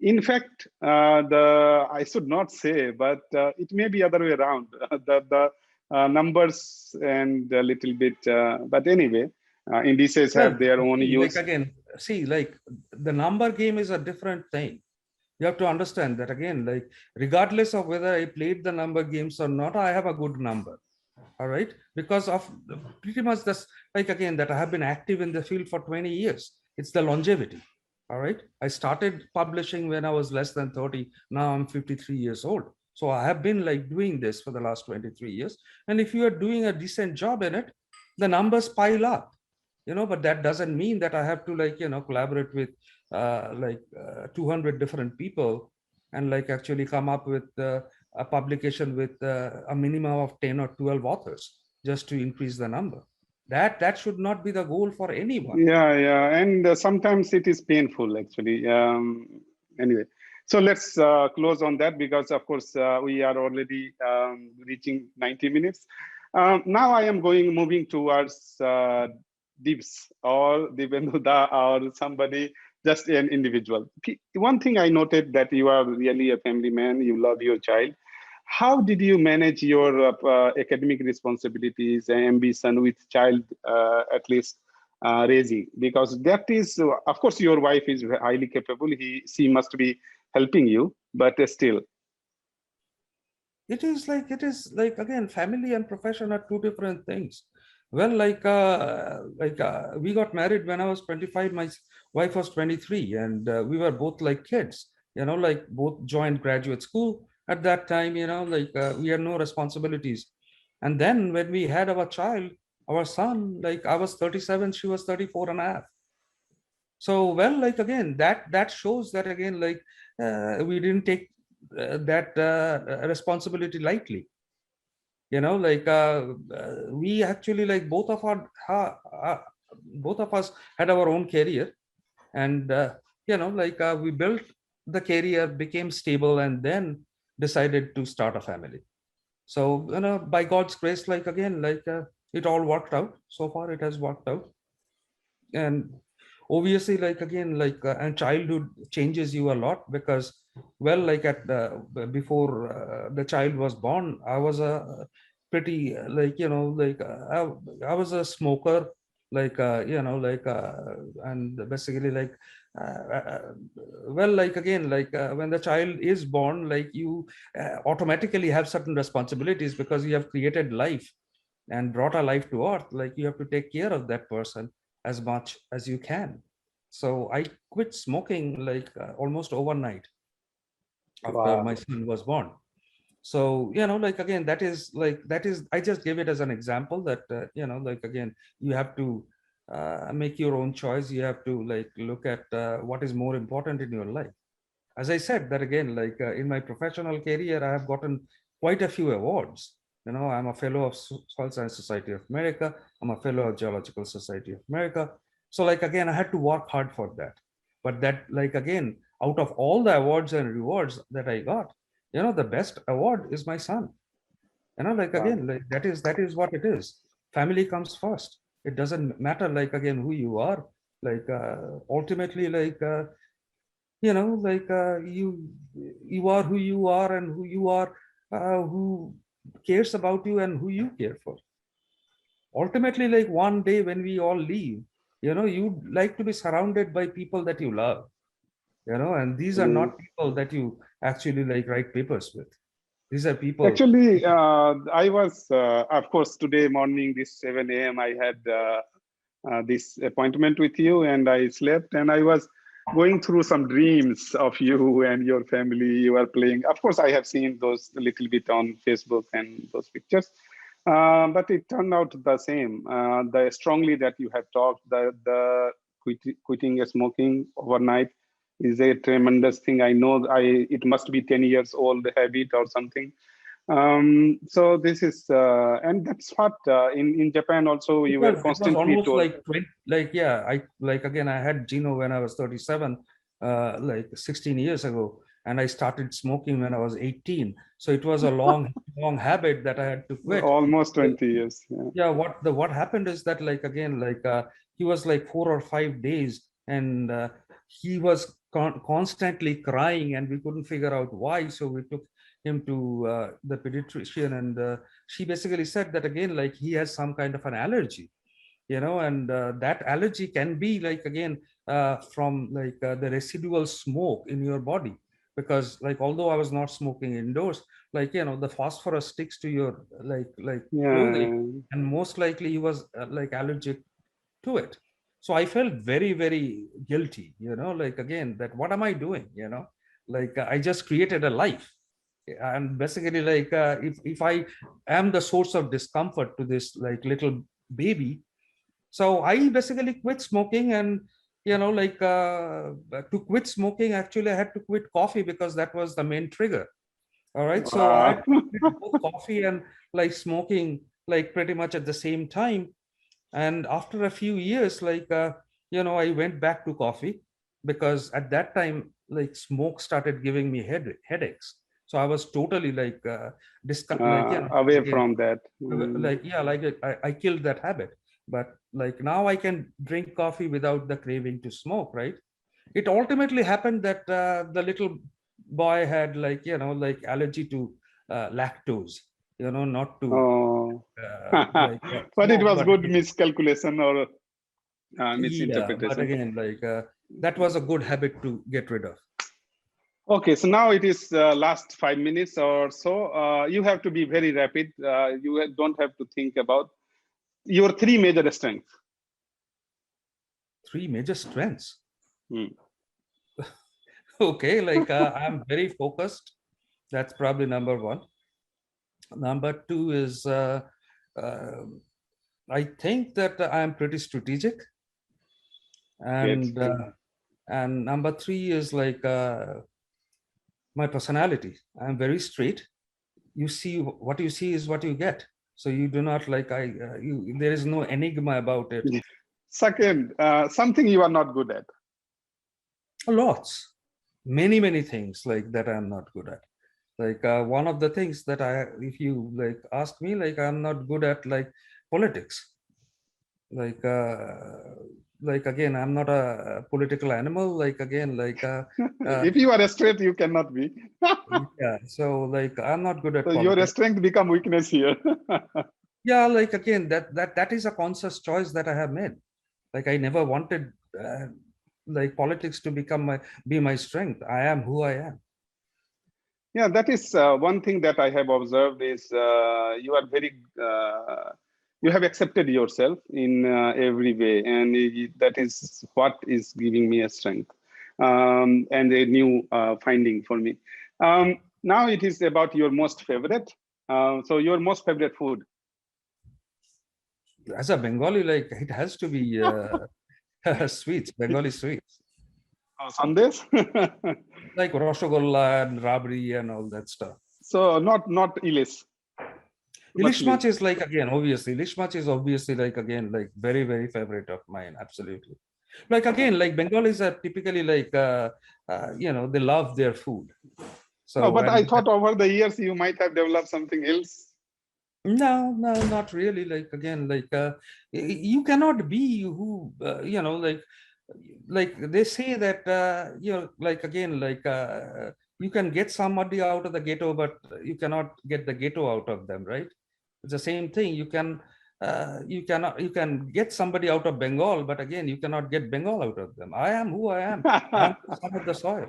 In fact, I should not say, but it may be other way around. The numbers and a little bit, but anyway, indices
well,
have their own
like
use.
again, see, like the number game is a different thing. You have to understand that again, like regardless of whether I played the number games or not, I have a good number. All right, because of pretty much this, like again, that I have been active in the field for 20 years. It's the longevity. All right, I started publishing when I was less than 30. Now I'm 53 years old. So I have been like doing this for the last 23 years. And if you are doing a decent job in it, the numbers pile up. But that doesn't mean that I have to like collaborate with 200 different people and like actually come up with a publication with a minimum of 10 or 12 authors just to increase the number. That should not be the goal for anyone.
Yeah, and sometimes it is painful actually. Anyway, so let's close on that, because of course we are already reaching 90 minutes. Now I am moving towards Dibs or Dibyendu or somebody just an individual. One thing I noted that you are really a family man, you love your child. How did you manage your academic responsibilities and ambition with child at least raising? Because that is, of course, your wife is highly capable. She must be helping you, but still.
It is like again, family and profession are two different things. Well, we got married when I was 25, my wife was 23, and we were both like kids, like both joined graduate school at that time, we had no responsibilities. And then when we had our child, our son, like I was 37, she was 34 and a half. So, well, like again, that shows that again, we didn't take that responsibility lightly. We actually like both of us had our own career, and we built the career, became stable, and then decided to start a family. So by God's grace, like again, it all worked out. So far, it has worked out. And obviously, like again, and childhood changes you a lot, because well, like at before the child was born, I was a pretty I was a smoker, and basically well, like again, when the child is born, like you automatically have certain responsibilities, because you have created life and brought a life to earth. Like you have to take care of that person as much as you can. So I quit smoking almost overnight after
Wow.
my son was born. So again, that is I just give it as an example that again, you have to make your own choice. You have to look at what is more important in your life. As I said, that again, in my professional career, I have gotten quite a few awards. I'm a fellow of Soil Science Society of America. I'm a fellow of Geological Society of America. So again, I had to work hard for that. But that again, out of all the awards and rewards that I got, the best award is my son. Again, that is what it is. Family comes first. It doesn't matter again who you are. Ultimately, you are who you are, and who you are, who cares about you, and who you care for. Ultimately, one day when we all leave, you'd like to be surrounded by people that you love, and these are not people that you actually write papers with. These are people.
Actually, I was, of course, today morning, this 7 a.m., I had this appointment with you, and I slept, and I was going through some dreams of you and your family. You are playing. Of course, I have seen those a little bit on Facebook and those pictures, but it turned out the same. The strongly that you have talked, the quitting smoking overnight is a tremendous thing. I know it must be 10 years old habit or something. So this is, and that's what in Japan also you were constantly
almost
told.
Again, I had Gino when I was 37, 16 years ago, and I started smoking when I was 18. So it was a long habit that I had to quit.
Almost 20 years.
Yeah. What happened is that he was 4 or 5 days, and he was constantly crying, and we couldn't figure out why. So we took him to the pediatrician, and she basically said that again, he has some kind of an allergy, and that allergy can be again from the residual smoke in your body, because although I was not smoking indoors, the phosphorus sticks to your clothing, and most likely he was allergic to it. So I felt very, very guilty, again, that what am I doing? I just created a life. And basically, if I am the source of discomfort to this little baby, so I basically quit smoking. And to quit smoking, actually I had to quit coffee, because that was the main trigger. All right. So I quit both coffee and smoking pretty much at the same time. And after a few years, I went back to coffee, because at that time, smoke started giving me headaches. So I was totally
away from that.
I killed that habit. But now I can drink coffee without the craving to smoke, right? it ultimately happened that the little boy had like, like allergy to lactose, not to
Oh,
like
but it
smoke,
was
but
good
again,
miscalculation or
yeah, but
misinterpretation.
again, like that was a good habit to get rid of.
Okay, so now it is last 5 minutes or so. You have to be very rapid. You don't have to think about your three major strengths.
3 major strengths.
Hmm.
Okay, like I'm very focused. That's probably number one. Number two is uh, I think that I'm pretty strategic,
Great.
and number three is like my personality. I'm very straight. You see what you see is what you get. So you do not like there is no enigma about it.
Second, something you are not good at.
Lots, many things like that I'm not good at. Like one of the things that if you like ask me, like I'm not good at like politics. Like again, I'm not a political animal. Like again, like
If you are straight, you cannot be.
yeah. So like I'm not good at
So your
politics.
strength become weakness here.
Yeah, like again, that is a conscious choice that I have made. Like I never wanted like politics to be my strength. I am who I am.
Yeah, that is one thing that I have observed is you are very, you have accepted yourself in every way. And that is what is giving me a strength and a new finding for me. Now it is about your most favorite. So your most favorite food.
As a Bengali, like it has to be sweets, Bengali sweets,
Sandesh?
like Rasgulla and Rabri and all that stuff.
So not Ilis.
Ilishmach is like again, obviously, Ilishmach is obviously like again, like very favorite of mine. Absolutely. Like again, like Bengalis are typically like, they love their food.
No,
So,
but I
and
thought over the years you might have developed something else.
no, not really. Like again, like you cannot be who like they say that like again, like you can get somebody out of the ghetto, but you cannot get the ghetto out of them, right? It's the same thing. You can get somebody out of Bengal, but again, you cannot get Bengal out of them. I am who I am. I am the son of the soil.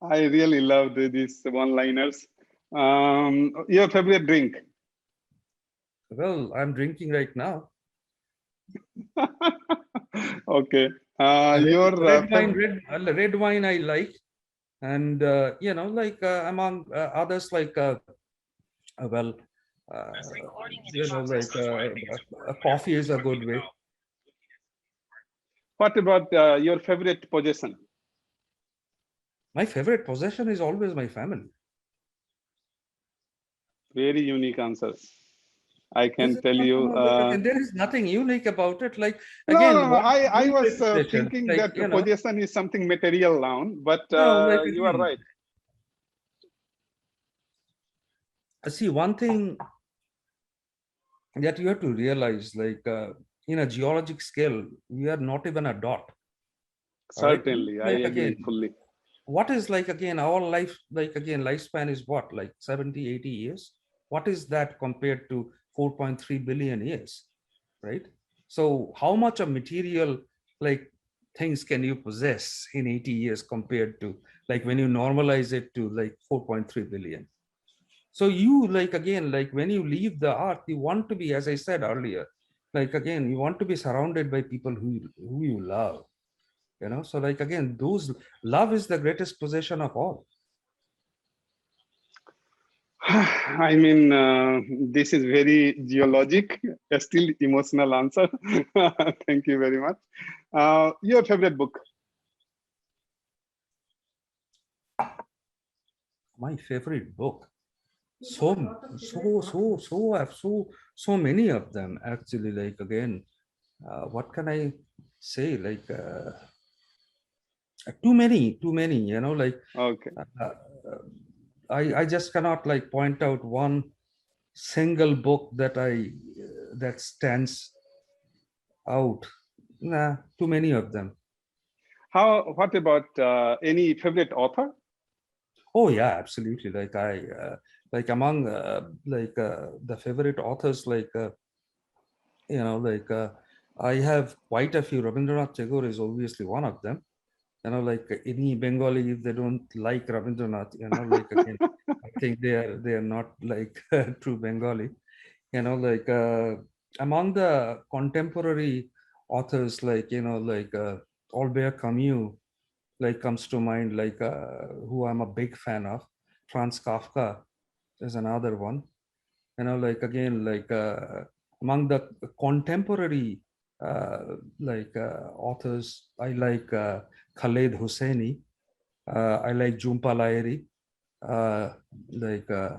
I really loved these one-liners. Your favorite drink?
Well, I'm drinking right now.
Okay.
Red,
Your
red wine, red wine I like. And, like among others, like, well, uh, like a coffee is a good way.
what about your favorite possession?
My favorite possession is always my family.
Very unique answer. I can tell you.
There is nothing unique about it. Like,
No.
again, what
I
do by
was
possession?
thinking
Like,
that possession is something material noun, but
no, like
you are
again,
right.
see, one thing that you have to realize, like in a geologic scale, we are not even a dot. All right.
Certainly, I
Like
agree
again,
fully.
what is like again our life, like again lifespan is what, like 70-80 years. What is that compared to 4.3 billion years, right? So how much of material like things can you possess in 80 years compared to like when you normalize it to like 4.3 billion? So you like again, like when you leave the earth, you want to be, as I said earlier, like again, you want to be surrounded by people who you love. So like again, those love is the greatest possession of all.
I mean, this is very geologic, still emotional answer. Thank you very much. Your favorite book?
My favorite book. So many of them actually. Like again, what can I say? Like too many. Like
Okay.
uh, I just cannot like point out one single book that stands out. Nah, too many of them.
What about any favorite author?
Oh yeah, absolutely. Like among the favorite authors, I have quite a few. Rabindranath Tagore is obviously one of them. Like any Bengali, if they don't like Rabindranath, again, I think they are not like true Bengali. Among the contemporary authors, Albert Camus, comes to mind, who I'm a big fan of. Franz Kafka is another one. Again, among the contemporary authors, I like Khaled Hosseini. I like Jhumpa Lahiri. Uh, like uh,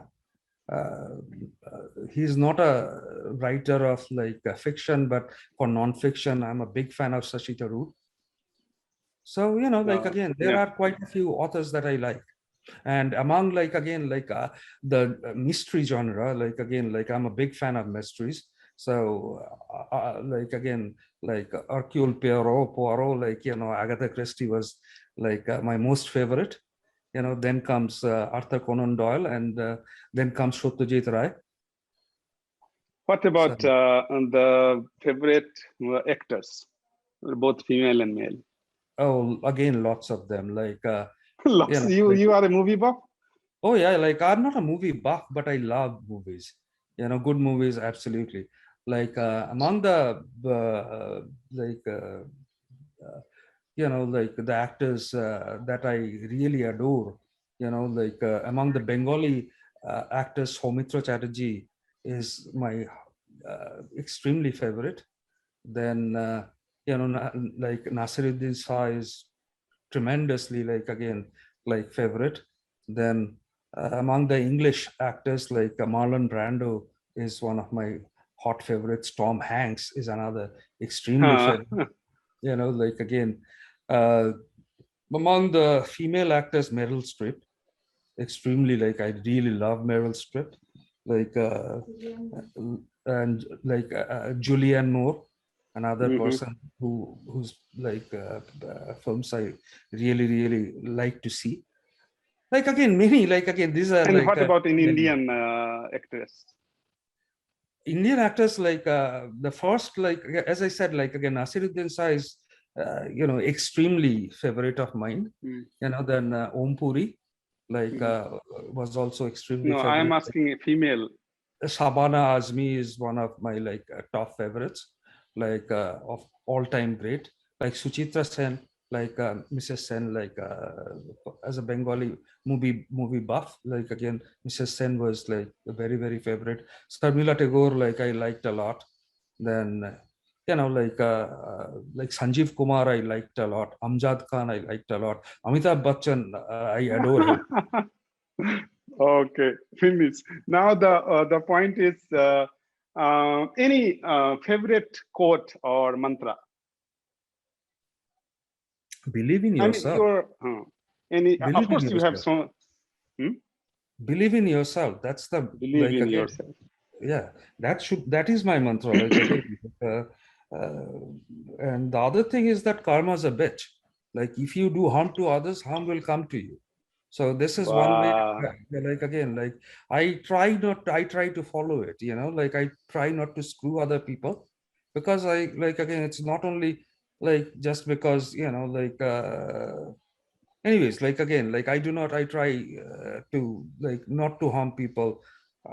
he's not a writer of fiction, but for non-fiction, I'm a big fan of Shashi Tharoor. So again, there are quite a few authors that I like. And among the mystery genre, I'm a big fan of mysteries. So again, Hercule Poirot, Agatha Christie was my most favorite. Then comes Arthur Conan Doyle, and then comes Satyajit Ray.
What about the favorite actors, both female and male?
Oh, again, lots of them.
Lots. You are a movie buff?
Oh yeah, I'm not a movie buff, but I love movies. Good movies, absolutely. Among the the actors that I really adore, among the Bengali actors, Soumitra Chatterjee is my extremely favorite. Then Nasiruddin Shah is tremendously favorite. Then among the English actors, Marlon Brando is one of my hot favorites. Tom Hanks is another extremely favorite. Again, among the female actors, Meryl Streep, extremely I really love Meryl Streep, and Julianne Moore, another person who's films I really like to see. These are
and what about an Indian actress?
Indian actors, the first, as I said, again, Nasiruddin Shah is extremely favorite of mine. Then Om Puri was also extremely favorite.
I am asking a female.
Shabana Azmi is one of my top favorites, of all time great. Suchitra Sen, Mrs. Sen, as a Bengali movie buff, again, Mrs. Sen was a very favorite. Sharmila Tagore, I liked a lot. Then Sanjeev Kumar, I liked a lot. Amjad Khan, I liked a lot. Amitabh Bachchan, I adore him.
Okay, finish. Now the point is any favorite quote or mantra?
Believe in yourself.
Of course, you have some.
Believe in yourself. That's the
believe in yourself.
Yeah, that is my mantra. And the other thing is that karma is a bitch. If you do harm to others, harm will come to you. So this is one way. I try to follow it. I try not to screw other people, because again, it's not only just because anyways, I try to not to harm people,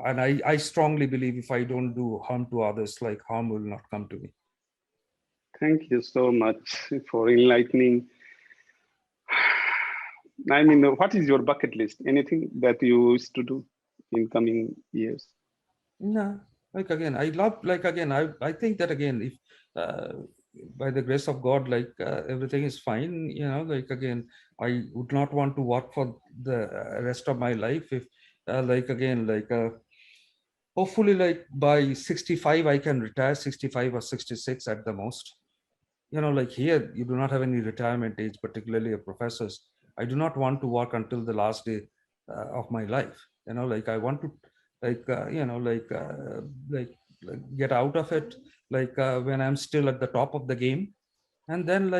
and I strongly believe if I don't do harm to others, harm will not come to me.
Thank you so much for enlightening. I mean, what is your bucket list? Anything that you wish to do in coming years?
No, again, I love, again, I think that, again, if by the grace of God, everything is fine, again, I would not want to work for the rest of my life. If hopefully by 65 I can retire, 65 or 66 at the most. Here you do not have any retirement age, particularly a professors. I do not want to work until the last day of my life. I want to get out of it when I'm still at the top of the game, and then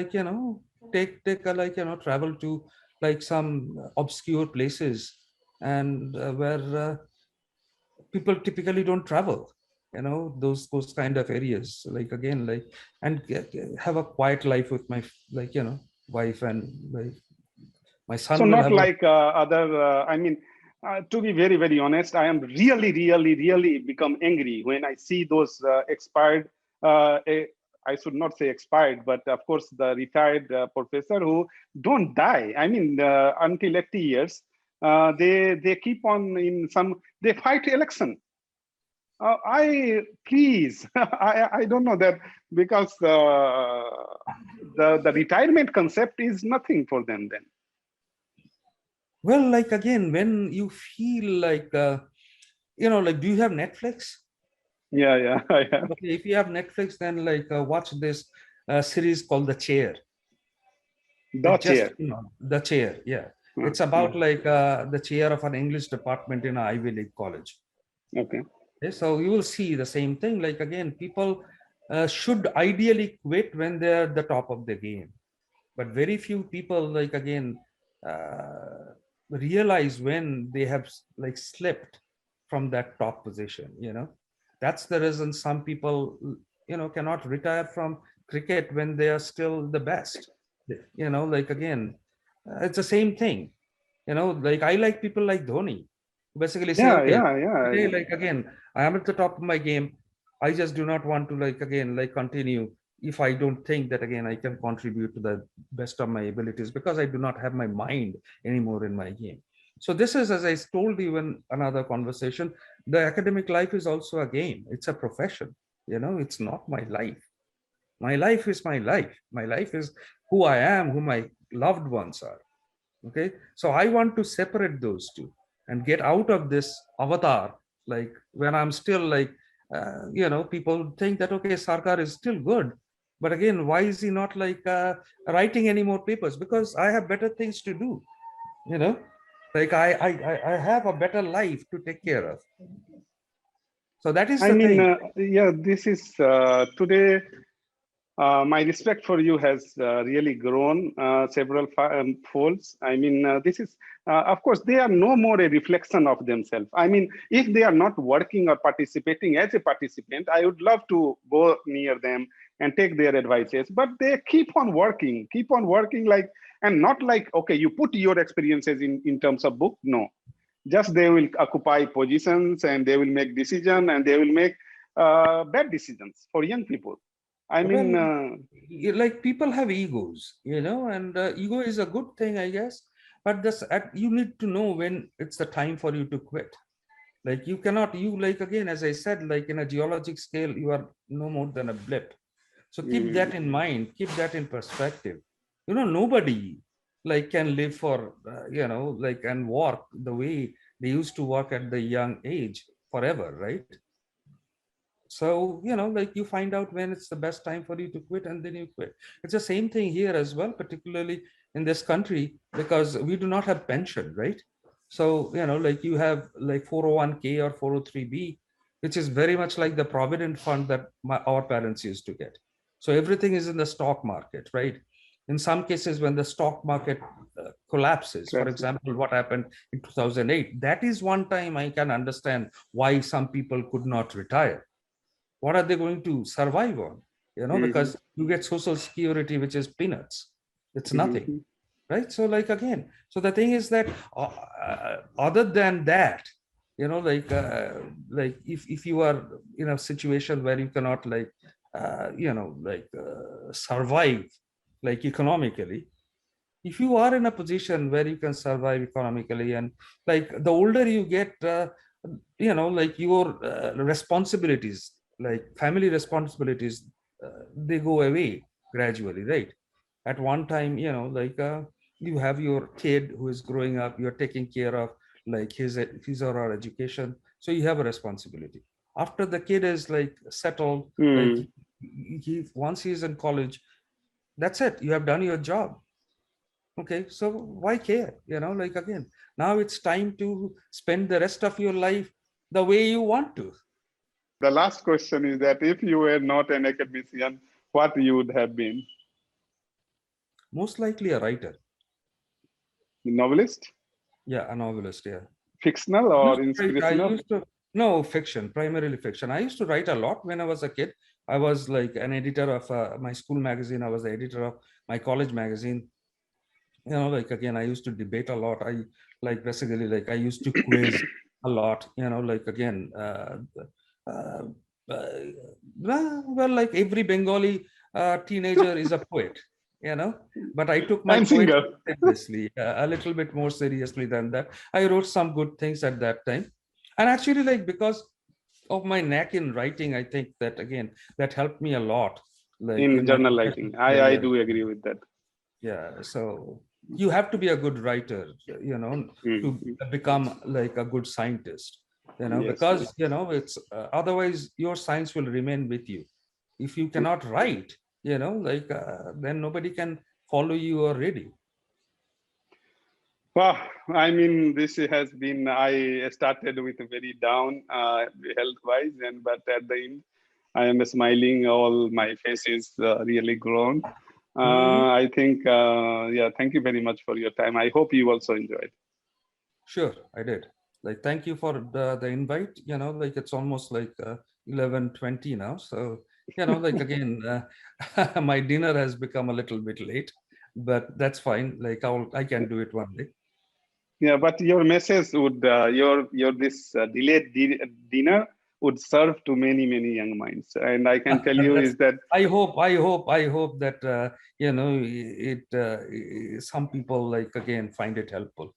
take like, travel to like some obscure places and where people typically don't travel, those kind of areas, like again, like, and have a quiet life with my, like, wife, and my
So
son will
not
have a.
like other, to be very, very honest, I am really, really, really become angry when I see those expired, I should not say expired, but of course the retired professor who don't die. I mean, until 80 years, they keep on in some, they fight election. I please, I don't know that, because the retirement concept is nothing for them then.
Well, like again, when you feel like, like, do you have Netflix?
Yeah, yeah, yeah.
Okay, if you have Netflix, then like watch this series called The Chair.
The
It just,
chair.
The Chair. Yeah, it's
Yeah.
about like the chair of an English department in an Ivy League college.
Okay.
Okay, so you will see the same thing. Like again, people should ideally quit when they're at the top of the game, but very few people, like again, realize when they have like slipped from that top position. That's the reason some people, cannot retire from cricket when they are still the best. Like again, it's the same thing. Like I like people like Dhoni, who basically say,
Yeah,
okay,
yeah, yeah,
today,
yeah.
like again, I am at the top of my game. I just do not want to, like again, like continue if I don't think that again I can contribute to the best of my abilities, because I do not have my mind anymore in my game. So this is, as I told you in another conversation, the academic life is also a game. It's a profession. It's not my life. My life is my life. My life is who I am, who my loved ones are. Okay, so I want to separate those two and get out of this avatar, like when I'm still like, people think that, okay, Sarkar is still good, but again, why is he not like writing any more papers? Because I have better things to do. you know like I have a better life to take care of. So that is
I
the
mean,
thing.
yeah, this is today. My respect for you has really grown several folds. I mean, this is, of course, they are no more a reflection of themselves. I mean, if they are not working or participating as a participant, I would love to go near them and take their advices. But they keep on working like, and not like, okay, you put your experiences in terms of book. No, just they will occupy positions and they will make decision and they will make bad decisions for young people. I mean,
Well, like people have egos, and ego is a good thing, I guess. But you need to know when it's the time for you to quit. Like you cannot, like again, as I said, like in a geologic scale, you are no more than a blip. So keep that in mind, keep that in perspective. Nobody like can live for, like, and work the way they used to work at the young age forever, right? So, like you find out when it's the best time for you to quit, and then you quit. It's the same thing here as well, particularly in this country, because we do not have pension, right? So, like you have like 401k or 403b, which is very much like the provident fund that our parents used to get. So everything is in the stock market, right? In some cases, when the stock market collapses, for
crisis.
example, what happened in 2008, that is one time I can understand why some people could not retire. What are they going to survive on? Because you get social security, which is peanuts. It's nothing, right? So like again, so the thing is that other than that, if you are in a situation where you cannot survive like economically, if you are in a position where you can survive economically, and like the older you get, like your responsibilities, like family responsibilities, they go away gradually, right? At one time, you have your kid who is growing up, you're taking care of like his or her education, so you have a responsibility. After the kid is like settled, like once he's in college, that's it, you have done your job. Okay, so why care? Like again, now it's time to spend the rest of your life the way you want to.
The last question is that if you were not an academician, what you would have been?
Most likely a writer.
Novelist,
Yeah, a novelist. Yeah.
fictional or inspirational?
No, fiction, primarily fiction. I used to write a lot when I was a kid. I was like an editor of my school magazine. I was the editor of my college magazine. Like again, I used to debate a lot. I like basically like I used to quiz a lot. Like again, uh, uh, well, like every Bengali teenager is a poet. But I took my
And
poetry
singer.
seriously, a little bit more seriously than that. I wrote some good things at that time, and actually, like because of my knack in writing, I think that again that helped me a lot, like
In
in my
journal
professional
writing. I
career.
do agree with that.
Yeah, so you have to be a good writer, to
Mm.
become like a good scientist,
Yes,
because
yes.
it's otherwise your science will remain with you. If you cannot write, like then nobody can follow you or read you.
Well, I mean, this has been, I started with a very down health-wise, but at the end, I am smiling. All my face is really grown.
Mhm.
I think, yeah, thank you very much for your time. I hope you also enjoyed.
Sure, I did. Like, thank you for the invite. Like it's almost like 11:20 now. So, like again, my dinner has become a little bit late, but that's fine. Like I can do it one day.
Yeah, but your message would, your this delayed dinner would serve to many young minds. And I can tell you
That's,
is that
I hope that some people like again find it helpful.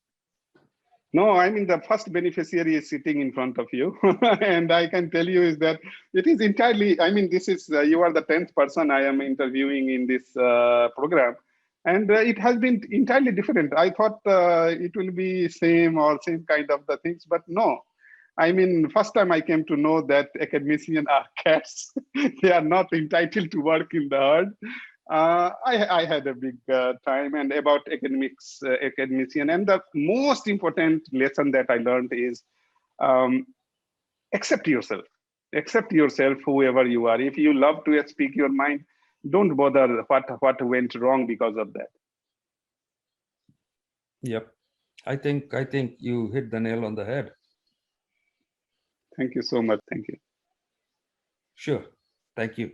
no, I mean, the first beneficiary is sitting in front of you. And I can tell you is that it is entirely, I mean, this is, you are the 10th person I am interviewing in this program. And it has been entirely different. I thought it will be same or same kind of the things, but no. I mean, first time I came to know that academicians are cats. They are not entitled to work in the herd. I had a big time and about academician. And the most important lesson that I learned is um, accept yourself. Accept yourself, whoever you are. If you love to speak your mind, don't bother what went wrong because of that.
Yep. I think you hit the nail on the head.
Thank you so much. Thank you.
Sure. Thank you.